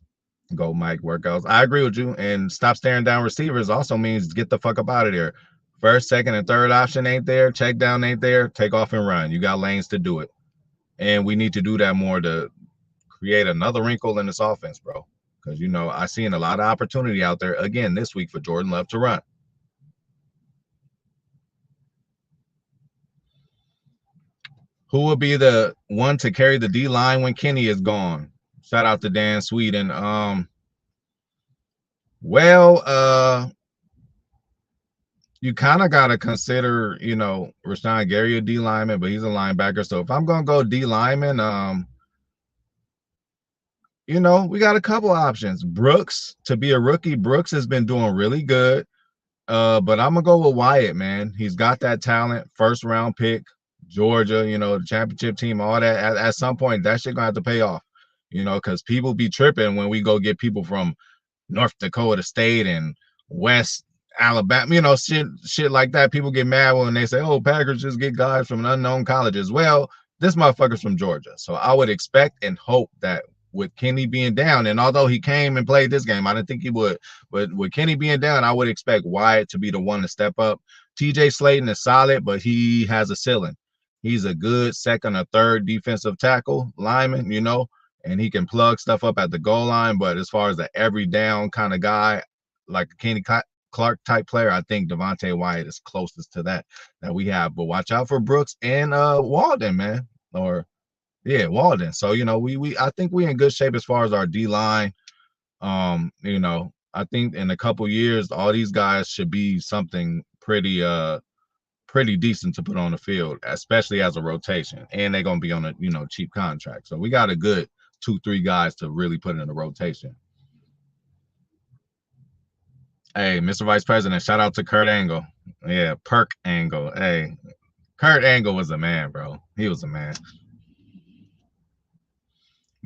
Go Mike workouts. I agree with you. And stop staring down receivers also means get the fuck up out of there. First, second, and third option ain't there. Check down ain't there. Take off and run. You got lanes to do it. And we need to do that more to create another wrinkle in this offense, bro. Because, you know, I seen a lot of opportunity out there again this week for Jordan Love to run. Who will be the one to carry the D line when Kenny is gone? Shout out to Dan Sweden. Well, you kind of got to consider, you know, Rashawn Gary a D lineman, but he's a linebacker. So if I'm gonna go D lineman, you know, we got a couple options. Brooks to be a rookie. Brooks has been doing really good. But I'm gonna go with Wyatt, man. He's got that talent, first round pick, Georgia, you know, the championship team, all that. At some point, that shit gonna have to pay off, you know, because people be tripping when we go get people from North Dakota State and West Alabama, you know, shit like that. People get mad when they say, "Oh, Packers just get guys from unknown colleges." Well, this motherfucker's from Georgia, so I would expect and hope that with Kenny being down, and although he came and played this game, I didn't think he would. But with Kenny being down, I would expect Wyatt to be the one to step up. TJ Slayton is solid, but he has a ceiling. He's a good second or third defensive tackle lineman, you know, and he can plug stuff up at the goal line. But as far as the every down kind of guy, like a Kenny Clark type player, I think Devontae Wyatt is closest to that we have. But watch out for Brooks and Walden, man. Or yeah, Walden. So you know, we I think we in good shape as far as our D line. You know, I think in a couple years, all these guys should be something pretty decent to put on the field, especially as a rotation. And they're gonna be on a cheap contract. So we got a good 2-3 guys to really put in a rotation. Hey, Mr. Vice President, shout out to Kurt Angle. Yeah, Perk Angle. Hey, Kurt Angle was a man, bro. He was a man.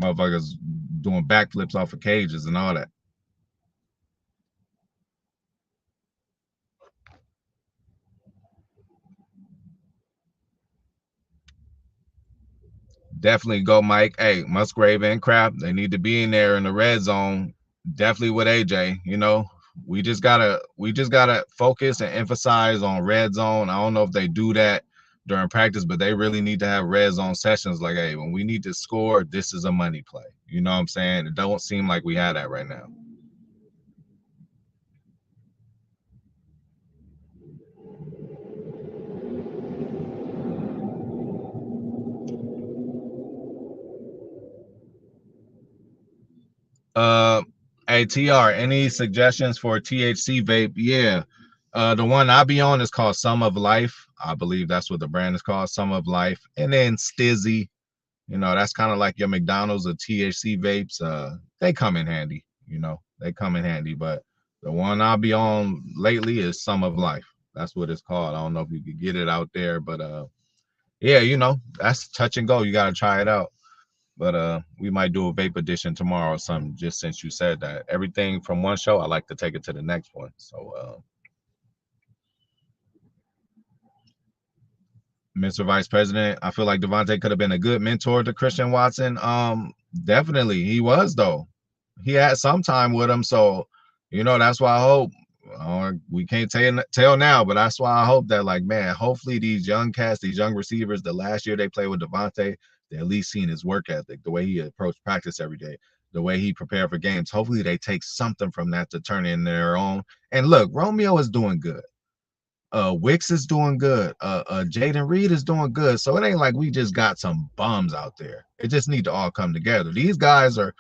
Motherfuckers doing backflips off of cages and all that. Definitely go, Mike. Hey, Musgrave and Crap, they need to be in there in the red zone. Definitely with AJ. You know, we just gotta focus and emphasize on red zone. I don't know if they do that during practice, but they really need to have red zone sessions. Like, hey, when we need to score, this is a money play. You know what I'm saying? It don't seem like we have that right now. Uh, ATR, any suggestions for THC vape? Yeah. The one I be on is called Sum of Life. I believe that's what the brand is called, Sum of Life. And then Stizzy, you know, that's kind of like your McDonald's or THC vapes. They come in handy, you know, they come in handy. But the one I'll be on lately is Sum of Life. That's what it's called. I don't know if you could get it out there, but yeah, you know, that's touch and go. You gotta try it out. But we might do a vape edition tomorrow or something, just since you said that. Everything from one show, I like to take it to the next one. So Mr. Vice President, I feel like Devontae could have been a good mentor to Christian Watson. Definitely he was though. He had some time with him, so you know that's why I hope. We can't tell now, but that's why I hope that, like, man, hopefully these young cats, these young receivers, the last year they played with Devontae, they at least seen his work ethic, the way he approached practice every day, the way he prepared for games. Hopefully they take something from that to turn in their own. And look, Romeo is doing good. Wicks is doing good. Jaden Reed is doing good. So it ain't like we just got some bums out there. It just need to all come together. These guys are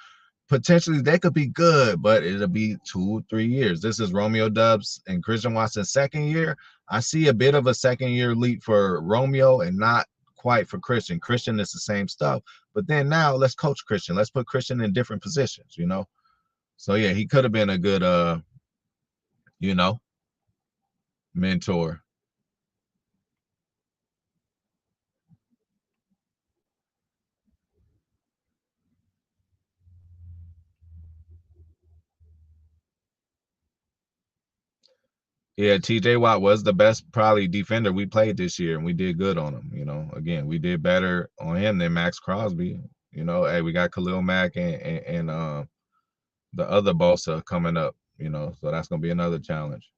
potentially, they could be good, but it'll be 2-3 years. This is Romeo Dubs and Christian Watson's second year. I see a bit of a second year leap for Romeo and not quite for Christian. Christian is the same stuff, but then now let's coach Christian. Let's put Christian in different positions, you know? So yeah, he could have been a good you know, mentor. Yeah, TJ Watt was the best probably defender we played this year, and we did good on him. You know, again, we did better on him than Max Crosby. You know, hey, we got Khalil Mack and the other Bosa coming up, you know, so that's gonna be another challenge.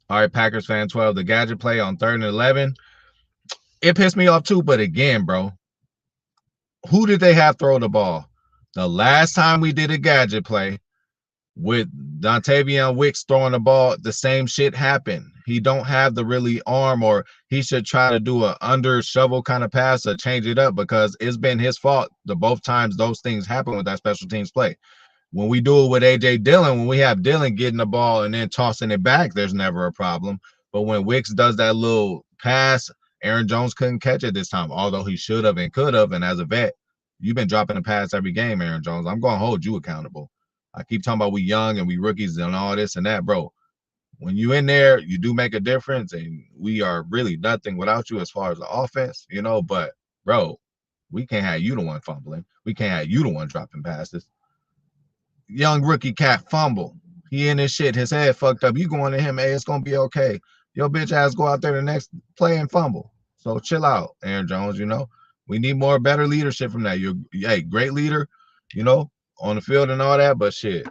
All right, Packers fan 12, the gadget play on 3rd and 11. It pissed me off too, but again, bro, who did they have throw the ball? The last time we did a gadget play with Dontavian Wicks throwing the ball, the same shit happened. He don't have the really arm, or he should try to do a under shovel kind of pass or change it up, because it's been his fault the both times those things happen with that special teams play. When we do it with AJ Dillon, when we have Dillon getting the ball and then tossing it back, there's never a problem. But when Wicks does that little pass, Aaron Jones couldn't catch it this time, although he should have and could have. And as a vet, you've been dropping a pass every game, Aaron Jones. I'm going to hold you accountable. I keep talking about we young and we rookies and all this and that, bro. When you in there, you do make a difference, and we are really nothing without you as far as the offense, you know. But, bro, we can't have you the one fumbling. We can't have you the one dropping passes. Young rookie cat fumble. He in his shit. His head fucked up. You going to him, hey, it's going to be okay. Your bitch ass go out there the next play and fumble. So chill out, Aaron Jones, you know. We need more better leadership from that. You're hey, great leader, you know, on the field and all that, but shit.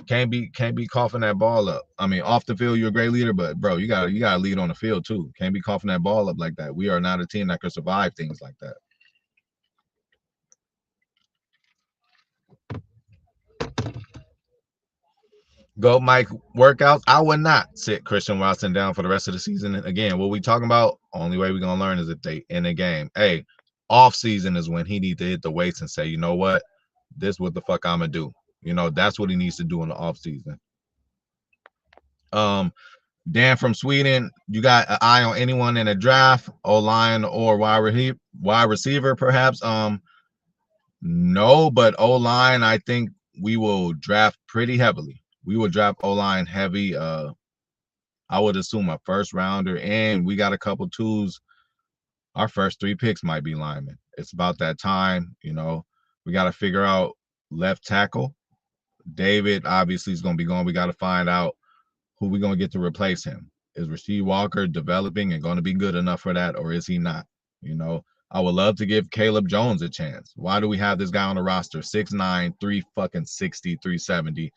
Can't be coughing that ball up. I mean, off the field, you're a great leader, but bro, you gotta lead on the field too. Can't be coughing that ball up like that. We are not a team that can survive things like that. Go Mike workouts. I would not sit Christian Watson down for the rest of the season. Again, what we talking about? Only way we're gonna learn is if they in the game. Hey, off season is when he need to hit the weights and say, you know what, this is what the fuck I'm gonna do. You know, that's what he needs to do in the off season. Dan from Sweden, you got an eye on anyone in a draft, O-line or wide receiver, perhaps? No, but O-line, I think we will draft pretty heavily. We will draft O-line heavy. I would assume a first rounder, and we got a couple twos. Our first 3 picks might be linemen. It's about that time, you know. We got to figure out left tackle. David obviously is going to be gone. We got to find out who we going to get to replace him. Is Rasheed Walker developing and going to be good enough for that, or is he not? You know, I would love to give Caleb Jones a chance. Why do we have this guy on the roster? 6'9", 360, 370.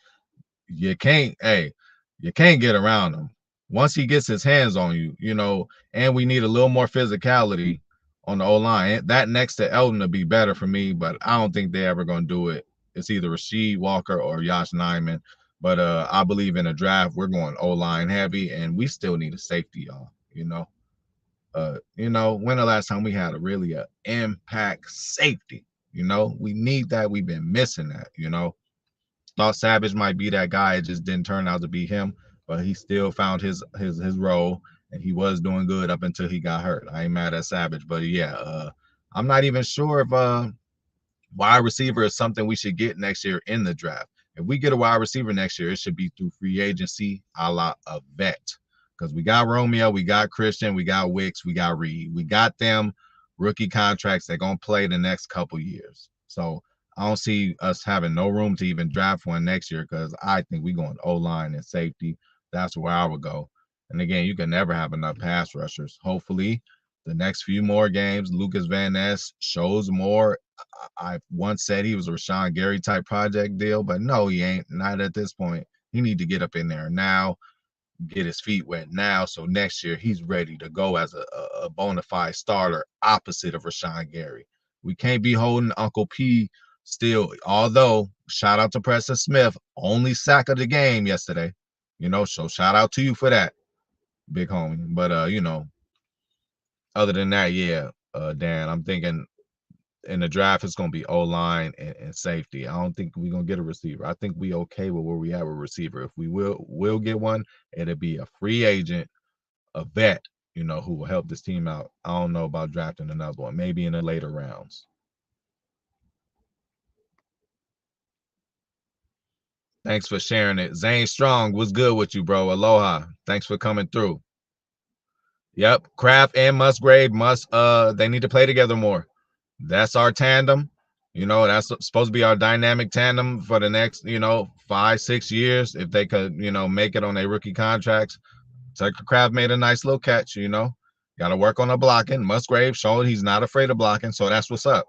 You can't get around him. Once he gets his hands on you, you know, and we need a little more physicality on the O-line. That next to Elton to be better for me, but I don't think they're ever going to do it. It's either Rasheed Walker or Josh Nyman. But I believe in a draft, we're going O-line heavy, and we still need a safety, y'all. You know, when the last time we had a really impact safety? You know, we need that. We've been missing that, you know. Thought Savage might be that guy. It just didn't turn out to be him, but he still found his role, and he was doing good up until he got hurt. I ain't mad at Savage, but yeah, I'm not even sure if wide receiver is something we should get next year in the draft. If we get a wide receiver next year, it should be through free agency, a la a vet, because we got Romeo, we got Christian, we got Wicks, we got Reed, we got them rookie contracts. They're gonna play the next couple years, so I don't see us having no room to even draft one next year, because I think we going O-line and safety. That's where I would go. And again, you can never have enough pass rushers. Hopefully, the next few more games, Lucas Van Ness shows more. I once said he was a Rashawn Gary type project deal, but no, he ain't. Not at this point. He need to get up in there now, get his feet wet now, so next year he's ready to go as a bona fide starter opposite of Rashawn Gary. We can't be holding Uncle P still, although shout out to Preston Smith, only sack of the game yesterday, you know, so shout out to you for that, big homie. But you know, other than that, yeah, Dan, I'm thinking in the draft it's gonna be O-line and safety. I don't think we're gonna get a receiver. I think we okay with where we have a receiver. If we will get one, it'll be a free agent, a vet, you know, who will help this team out. I don't know about drafting another one, maybe in the later rounds. Thanks for sharing it. Zane Strong, what's good with you, bro? Aloha. Thanks for coming through. Yep. Kraft and Musgrave they need to play together more. That's our tandem. You know, that's supposed to be our dynamic tandem for the next, 5, 6 years. If they could, make it on their rookie contracts. Tucker Craft made a nice little catch. Got to work on the blocking. Musgrave showed he's not afraid of blocking, so that's what's up.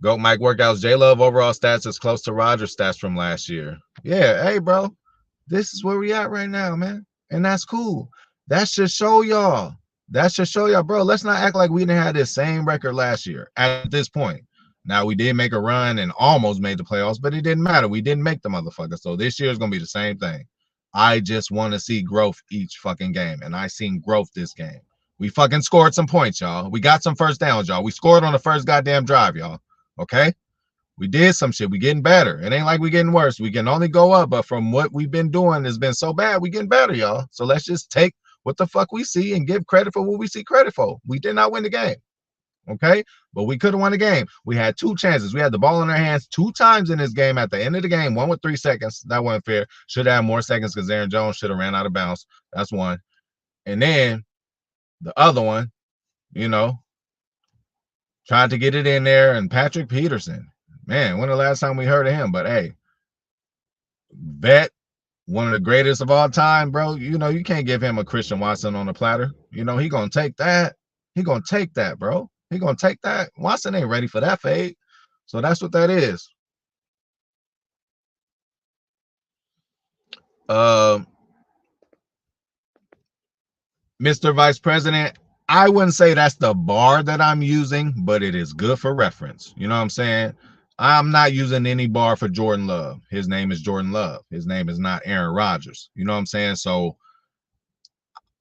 Goat Mike workouts. J Love overall stats is close to Rogers' stats from last year. Yeah, hey, bro, this is where we at right now, man, and that's cool. That should show y'all. That should show y'all, bro. Let's not act like we didn't have this same record last year at this point. Now, we did make a run and almost made the playoffs, but it didn't matter. We didn't make the motherfucker. So this year is going to be the same thing. I just want to see growth each fucking game, and I seen growth this game. We fucking scored some points, y'all. We got some first downs, y'all. We scored on the first goddamn drive, y'all. Okay? We did some shit. We getting better. It ain't like we getting worse. We can only go up, but from what we've been doing has been so bad, we getting better, y'all. So let's just take what the fuck we see and give credit for what we see credit for. We did not win the game. Okay? But we could have won the game. We had 2 chances. We had the ball in our hands 2 times in this game at the end of the game. One with 3 seconds. That wasn't fair. Should have had more seconds because Aaron Jones should have ran out of bounds. That's one. And then the other one, tried to get it in there. And Patrick Peterson, man, when the last time we heard of him? But hey, vet, one of the greatest of all time, bro. You can't give him a Christian Watson on a platter. He gonna take that. He gonna take that, bro. He gonna take that. Watson ain't ready for that fade. So that's what that is. Mr. Vice President, I wouldn't say that's the bar that I'm using, but it is good for reference. You know what I'm saying? I'm not using any bar for Jordan Love. His name is Jordan Love. His name is not Aaron Rodgers. You know what I'm saying? So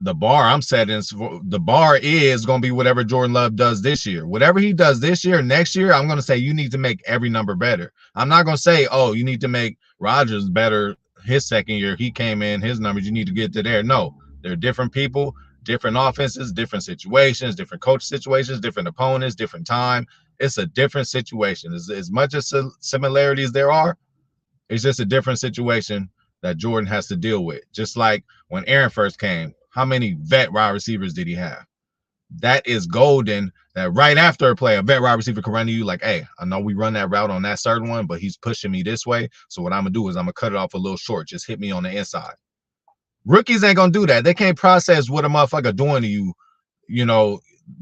the bar I'm setting, the bar is going to be whatever Jordan Love does this year. Whatever he does this year, next year, I'm going to say you need to make every number better. I'm not going to say, oh, you need to make Rodgers better his second year. He came in, his numbers, you need to get to there. No, they're different people, different offenses, different situations, different coach situations, different opponents, different time. It's a different situation. As much as similarities there are, it's just a different situation that Jordan has to deal with. Just like when Aaron first came, how many vet wide receivers did he have? That is golden. That right after a play, a vet wide receiver can run to you like, hey, I know we run that route on that certain one, but he's pushing me this way. So what I'm going to do is I'm going to cut it off a little short. Just hit me on the inside. Rookies ain't going to do that. They can't process what a motherfucker doing to you,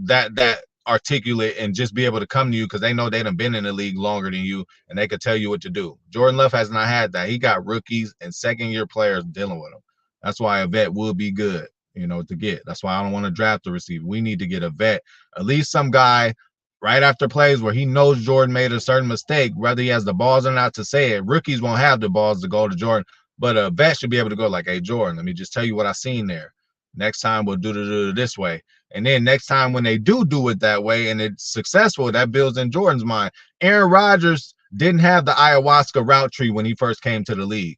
that articulate and just be able to come to you because they know they done been in the league longer than you and they could tell you what to do. Jordan Love has not had that. He got rookies and second-year players dealing with him. That's why a vet will be good, to get. That's why I don't want to draft a receiver. We need to get a vet, at least some guy right after plays where he knows Jordan made a certain mistake, whether he has the balls or not to say it. Rookies won't have the balls to go to Jordan, but a vet should be able to go like, hey, Jordan, let me just tell you what I seen there. Next time we'll do it this way. And then next time when they do it that way and it's successful, that builds in Jordan's mind. Aaron Rodgers didn't have the ayahuasca route tree when he first came to the league.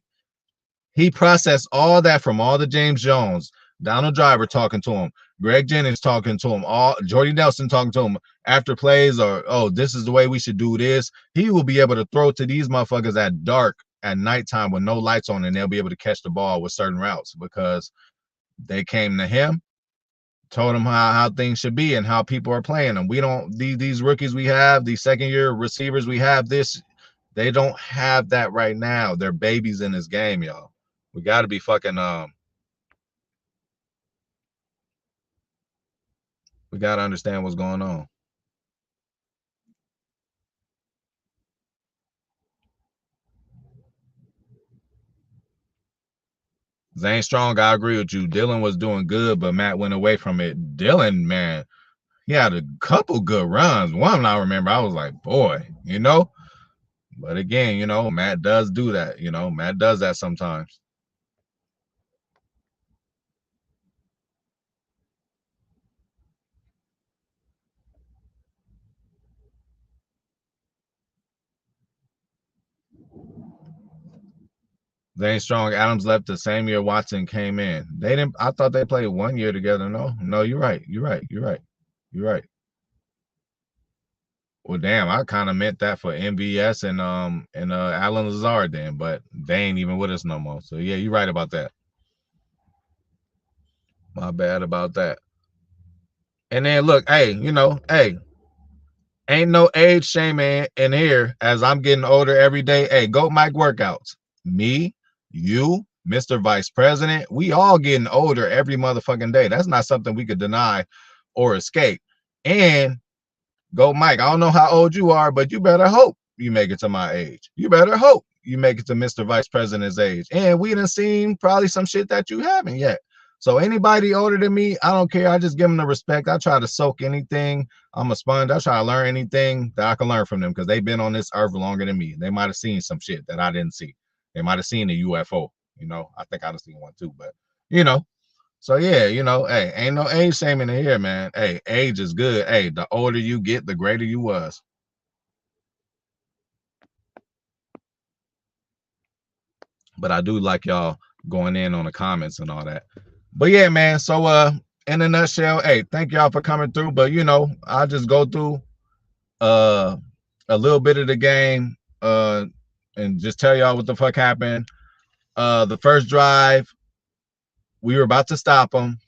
He processed all that from all the James Jones, Donald Driver talking to him, Greg Jennings talking to him, all Jordy Nelson talking to him after plays, or, oh, this is the way we should do this. He will be able to throw to these motherfuckers at dark at nighttime with no lights on, and they'll be able to catch the ball with certain routes because they came to him, told him how things should be and how people are playing them. We don't, these rookies we have, these second-year receivers we have, they don't have that right now. They're babies in this game, y'all. We got to be fucking we got to understand what's going on. Zane Strong, I agree with you. Dylan was doing good, but Matt went away from it. Dylan, man, he had a couple good runs. One I remember, I was like, boy, But again, Matt does do that. Matt does that sometimes. Zane Strong, Adams left the same year Watson came in. They didn't. I thought they played 1 year together. No, you're right. You're right. Well, damn, I kind of meant that for MVS and Alan Lazard then, but they ain't even with us no more. So yeah, you're right about that. My bad about that. And then look, hey, hey, ain't no age shaming in here as I'm getting older every day. Hey, go Mike workouts. Me, you, Mr. Vice President, we all getting older every motherfucking day. That's not something we could deny or escape. And go Mike, I don't know how old you are, but you better hope you make it to my age. You better hope you make it to Mr. Vice President's age. And we done seen probably some shit that you haven't yet. So anybody older than me, I don't care. I just give them the respect. I try to soak anything. I'm a sponge. I try to learn anything that I can learn from them because they've been on this earth longer than me. They might have seen some shit that I didn't see. They might have seen a UFO. I think I'd have seen one too, but you know, so yeah, hey, ain't no age shaming in here, man. Hey, age is good. Hey, the older you get, the greater you was. But I do like y'all going in on the comments and all that. But yeah, man. So in a nutshell, hey, thank y'all for coming through. But I'll just go through uh a little bit of the game and just tell y'all what the fuck happened. The first drive, we were about to stop them.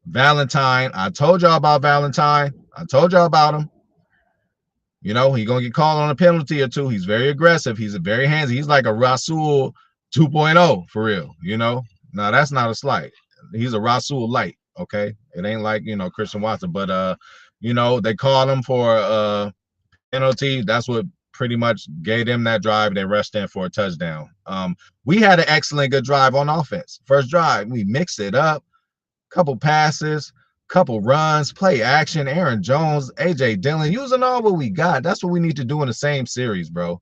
Valentine, I told y'all about Valentine. I told y'all about him. He gonna get called on a penalty or two. He's very aggressive. He's very handsy. He's like a Rasul 2.0 for real. Now that's not a slight. He's a Rasul light. Okay, it ain't like Christian Watson, but they called him for penalty. That's what pretty much gave them that drive. They rushed in for a touchdown. We had an excellent good drive on offense. First drive, we mixed it up. Couple passes, couple runs, play action, Aaron Jones, AJ Dillon, using all what we got. That's what we need to do in the same series, bro.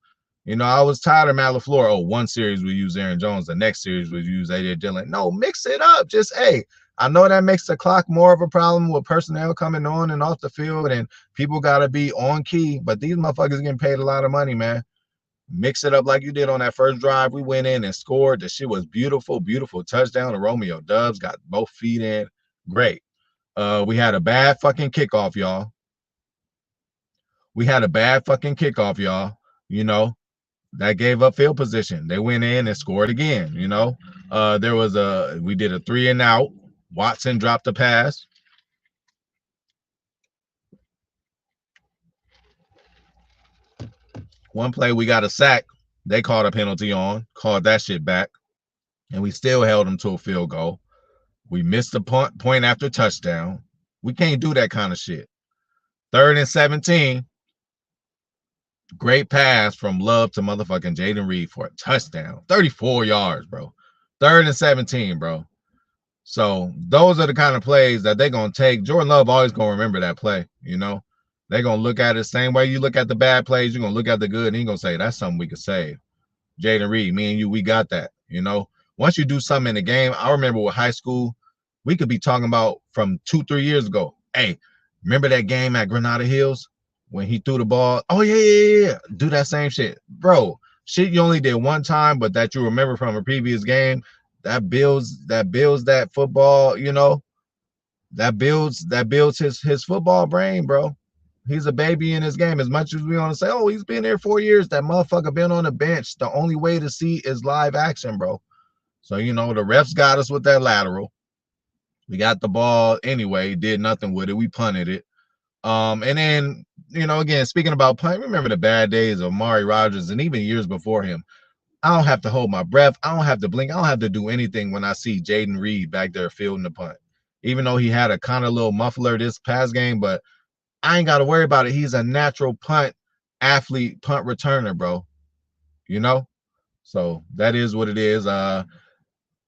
I was tired of Matt LaFleur. Oh, one series we use Aaron Jones, the next series we use AJ Dillon. No, mix it up. Just, hey, I know that makes the clock more of a problem with personnel coming on and off the field, and people got to be on key, but these motherfuckers getting paid a lot of money, man. Mix it up like you did on that first drive. We went in and scored. The shit was beautiful, beautiful touchdown. The Romeo Dubs got both feet in. Great. We had a bad fucking kickoff, y'all. That gave up field position. They went in and scored again. We did a 3 and out. Watson dropped a pass. One play we got a sack. They called a penalty on, called that shit back, and we still held them to a field goal. We missed the point after touchdown. We can't do that kind of shit. 3rd and 17. Great pass from Love to motherfucking Jaden Reed for a touchdown. 34 yards, bro. 3rd and 17, bro. So those are the kind of plays that they're going to take. Jordan Love always going to remember that play, They're going to look at it the same way you look at the bad plays. You're going to look at the good, and he's going to say, that's something we could save. Jaden Reed, me and you, we got that, Once you do something in the game, I remember with high school, we could be talking about from 2-3 years ago. Hey, remember that game at Granada Hills when he threw the ball? Oh, yeah. Do that same shit. Bro, shit you only did one time, but that you remember from a previous game, that builds that football, that builds his football brain, bro. He's a baby in his game. As much as we want to say, oh, he's been there 4 years, that motherfucker been on the bench. The only way to see is live action, bro. So, the refs got us with that lateral. We got the ball anyway, did nothing with it. We punted it. And then, again, speaking about punt, remember the bad days of Amari Rodgers and even years before him. I don't have to hold my breath. I don't have to blink. I don't have to do anything when I see Jaden Reed back there fielding the punt. Even though he had a kind of little muffler this past game, but I ain't got to worry about it. He's a natural punt athlete, punt returner, bro. So that is what it is.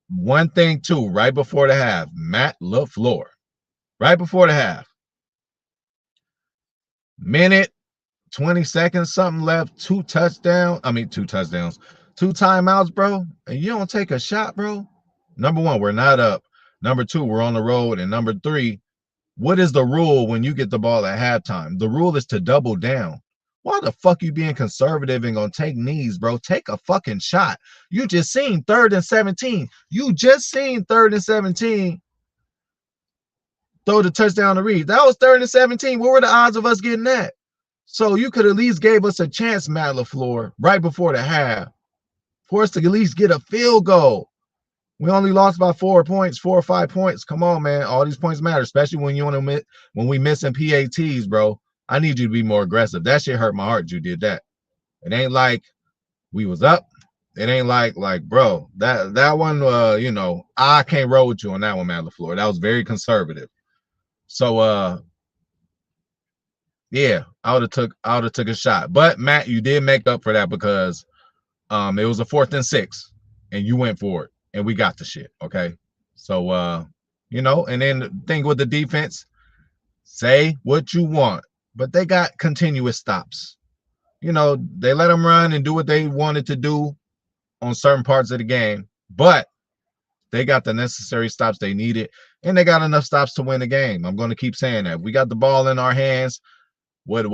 One thing, too, right before the half, Matt LaFleur. Right before the half. Minute, 20 seconds, something left, 2 touchdowns, 2 timeouts, bro, and you don't take a shot, bro. Number 1, we're not up. Number 2, we're on the road. And number 3, what is the rule when you get the ball at halftime? The rule is to double down. Why the fuck you being conservative and gonna take knees, bro? Take a fucking shot. You just seen 3rd and 17. You just seen 3rd and 17. Throw the touchdown to Reed. That was 3rd and 17. What were the odds of us getting that? So you could at least gave us a chance, Matt LaFleur, right before the half, for us to at least get a field goal. We only lost by 4 points, 4 or 5 points. Come on, man. All these points matter, especially when you want to when we missing PATs, bro. I need you to be more aggressive. That shit hurt my heart. You did that. It ain't like we was up. It ain't like, bro, that one, I can't roll with you on that one, Matt LaFleur. That was very conservative. So, yeah, I would have took a shot. But Matt, you did make up for that because it was a 4th and 6, and you went for it, and we got the shit. Okay, so and then the thing with the defense, say what you want, but they got continuous stops. They let them run and do what they wanted to do on certain parts of the game, but they got the necessary stops they needed, and they got enough stops to win the game. I'm going to keep saying that. We got the ball in our hands. What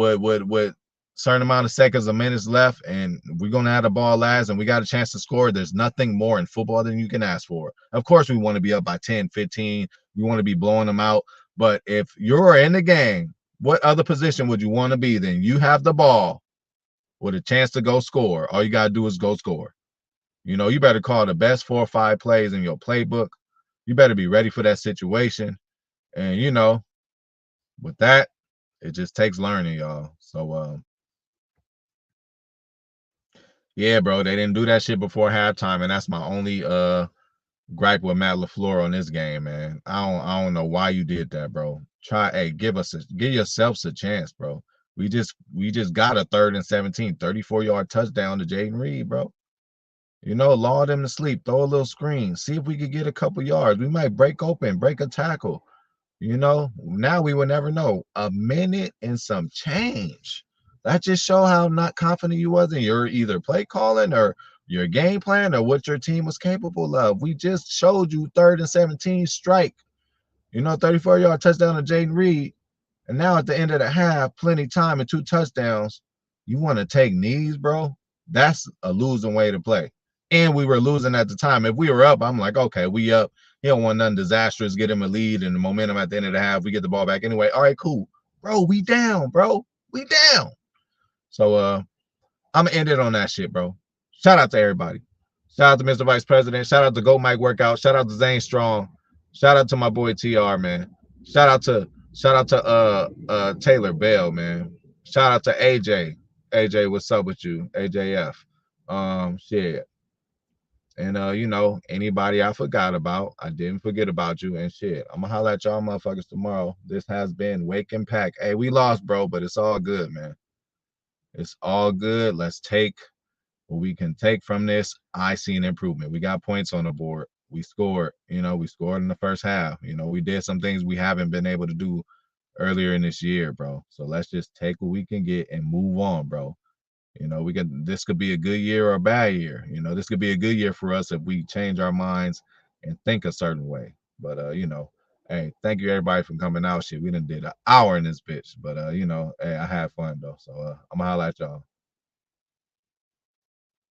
certain amount of seconds or minutes left, and we're gonna have the ball last, and we got a chance to score. There's nothing more in football than you can ask for. Of course, we want to be up by 10, 15. We want to be blowing them out. But if you're in the game, what other position would you want to be? Then you have the ball with a chance to go score. All you gotta do is go score. You better call the best 4 or 5 plays in your playbook. You better be ready for that situation. And with that, it just takes learning, y'all. So yeah, bro, they didn't do that shit before halftime, and that's my only gripe with Matt LaFleur on this game, man. I don't know why you did that, bro. Give yourselves a chance, bro. We just got a 3rd and 17, 34-yard touchdown to Jaden Reed, bro. Lull them to sleep, throw a little screen, see if we could get a couple yards. We might break open, break a tackle. Now we will never know. A minute and some change. That just show how not confident you was in your either play calling or your game plan or what your team was capable of. We just showed you 3rd and 17 strike. 34-yard touchdown to Jaden Reed. And now at the end of the half, plenty time and 2 touchdowns. You want to take knees, bro? That's a losing way to play. And we were losing at the time. If we were up, I'm like, okay, we up. He don't want nothing disastrous. Get him a lead and the momentum at the end of the half. We get the ball back anyway. All right, cool. Bro, we down, bro. We down. So I'm gonna end it on that shit, bro. Shout out to everybody. Shout out to Mr. Vice President. Shout out to Go Mike Workout. Shout out to Zane Strong. Shout out to my boy TR, man. Shout out to Taylor Bell, man. Shout out to AJ. AJ, what's up with you? AJF. Shit. And anybody I forgot about, I didn't forget about you and shit. I'm gonna holler at y'all motherfuckers tomorrow. This has been Wake and Pack. Hey, we lost, bro, but it's all good, man. It's all good. Let's take what we can take from this. I see an improvement. We got points on the board. We scored. We scored in the first half. We did some things we haven't been able to do earlier in this year, bro. So let's just take what we can get and move on, bro. This could be a good year or a bad year. This could be a good year for us if we change our minds and think a certain way. But hey, thank you everybody for coming out. Shit, we done did an hour in this bitch. But hey, I had fun though. So I'm gonna holla at y'all.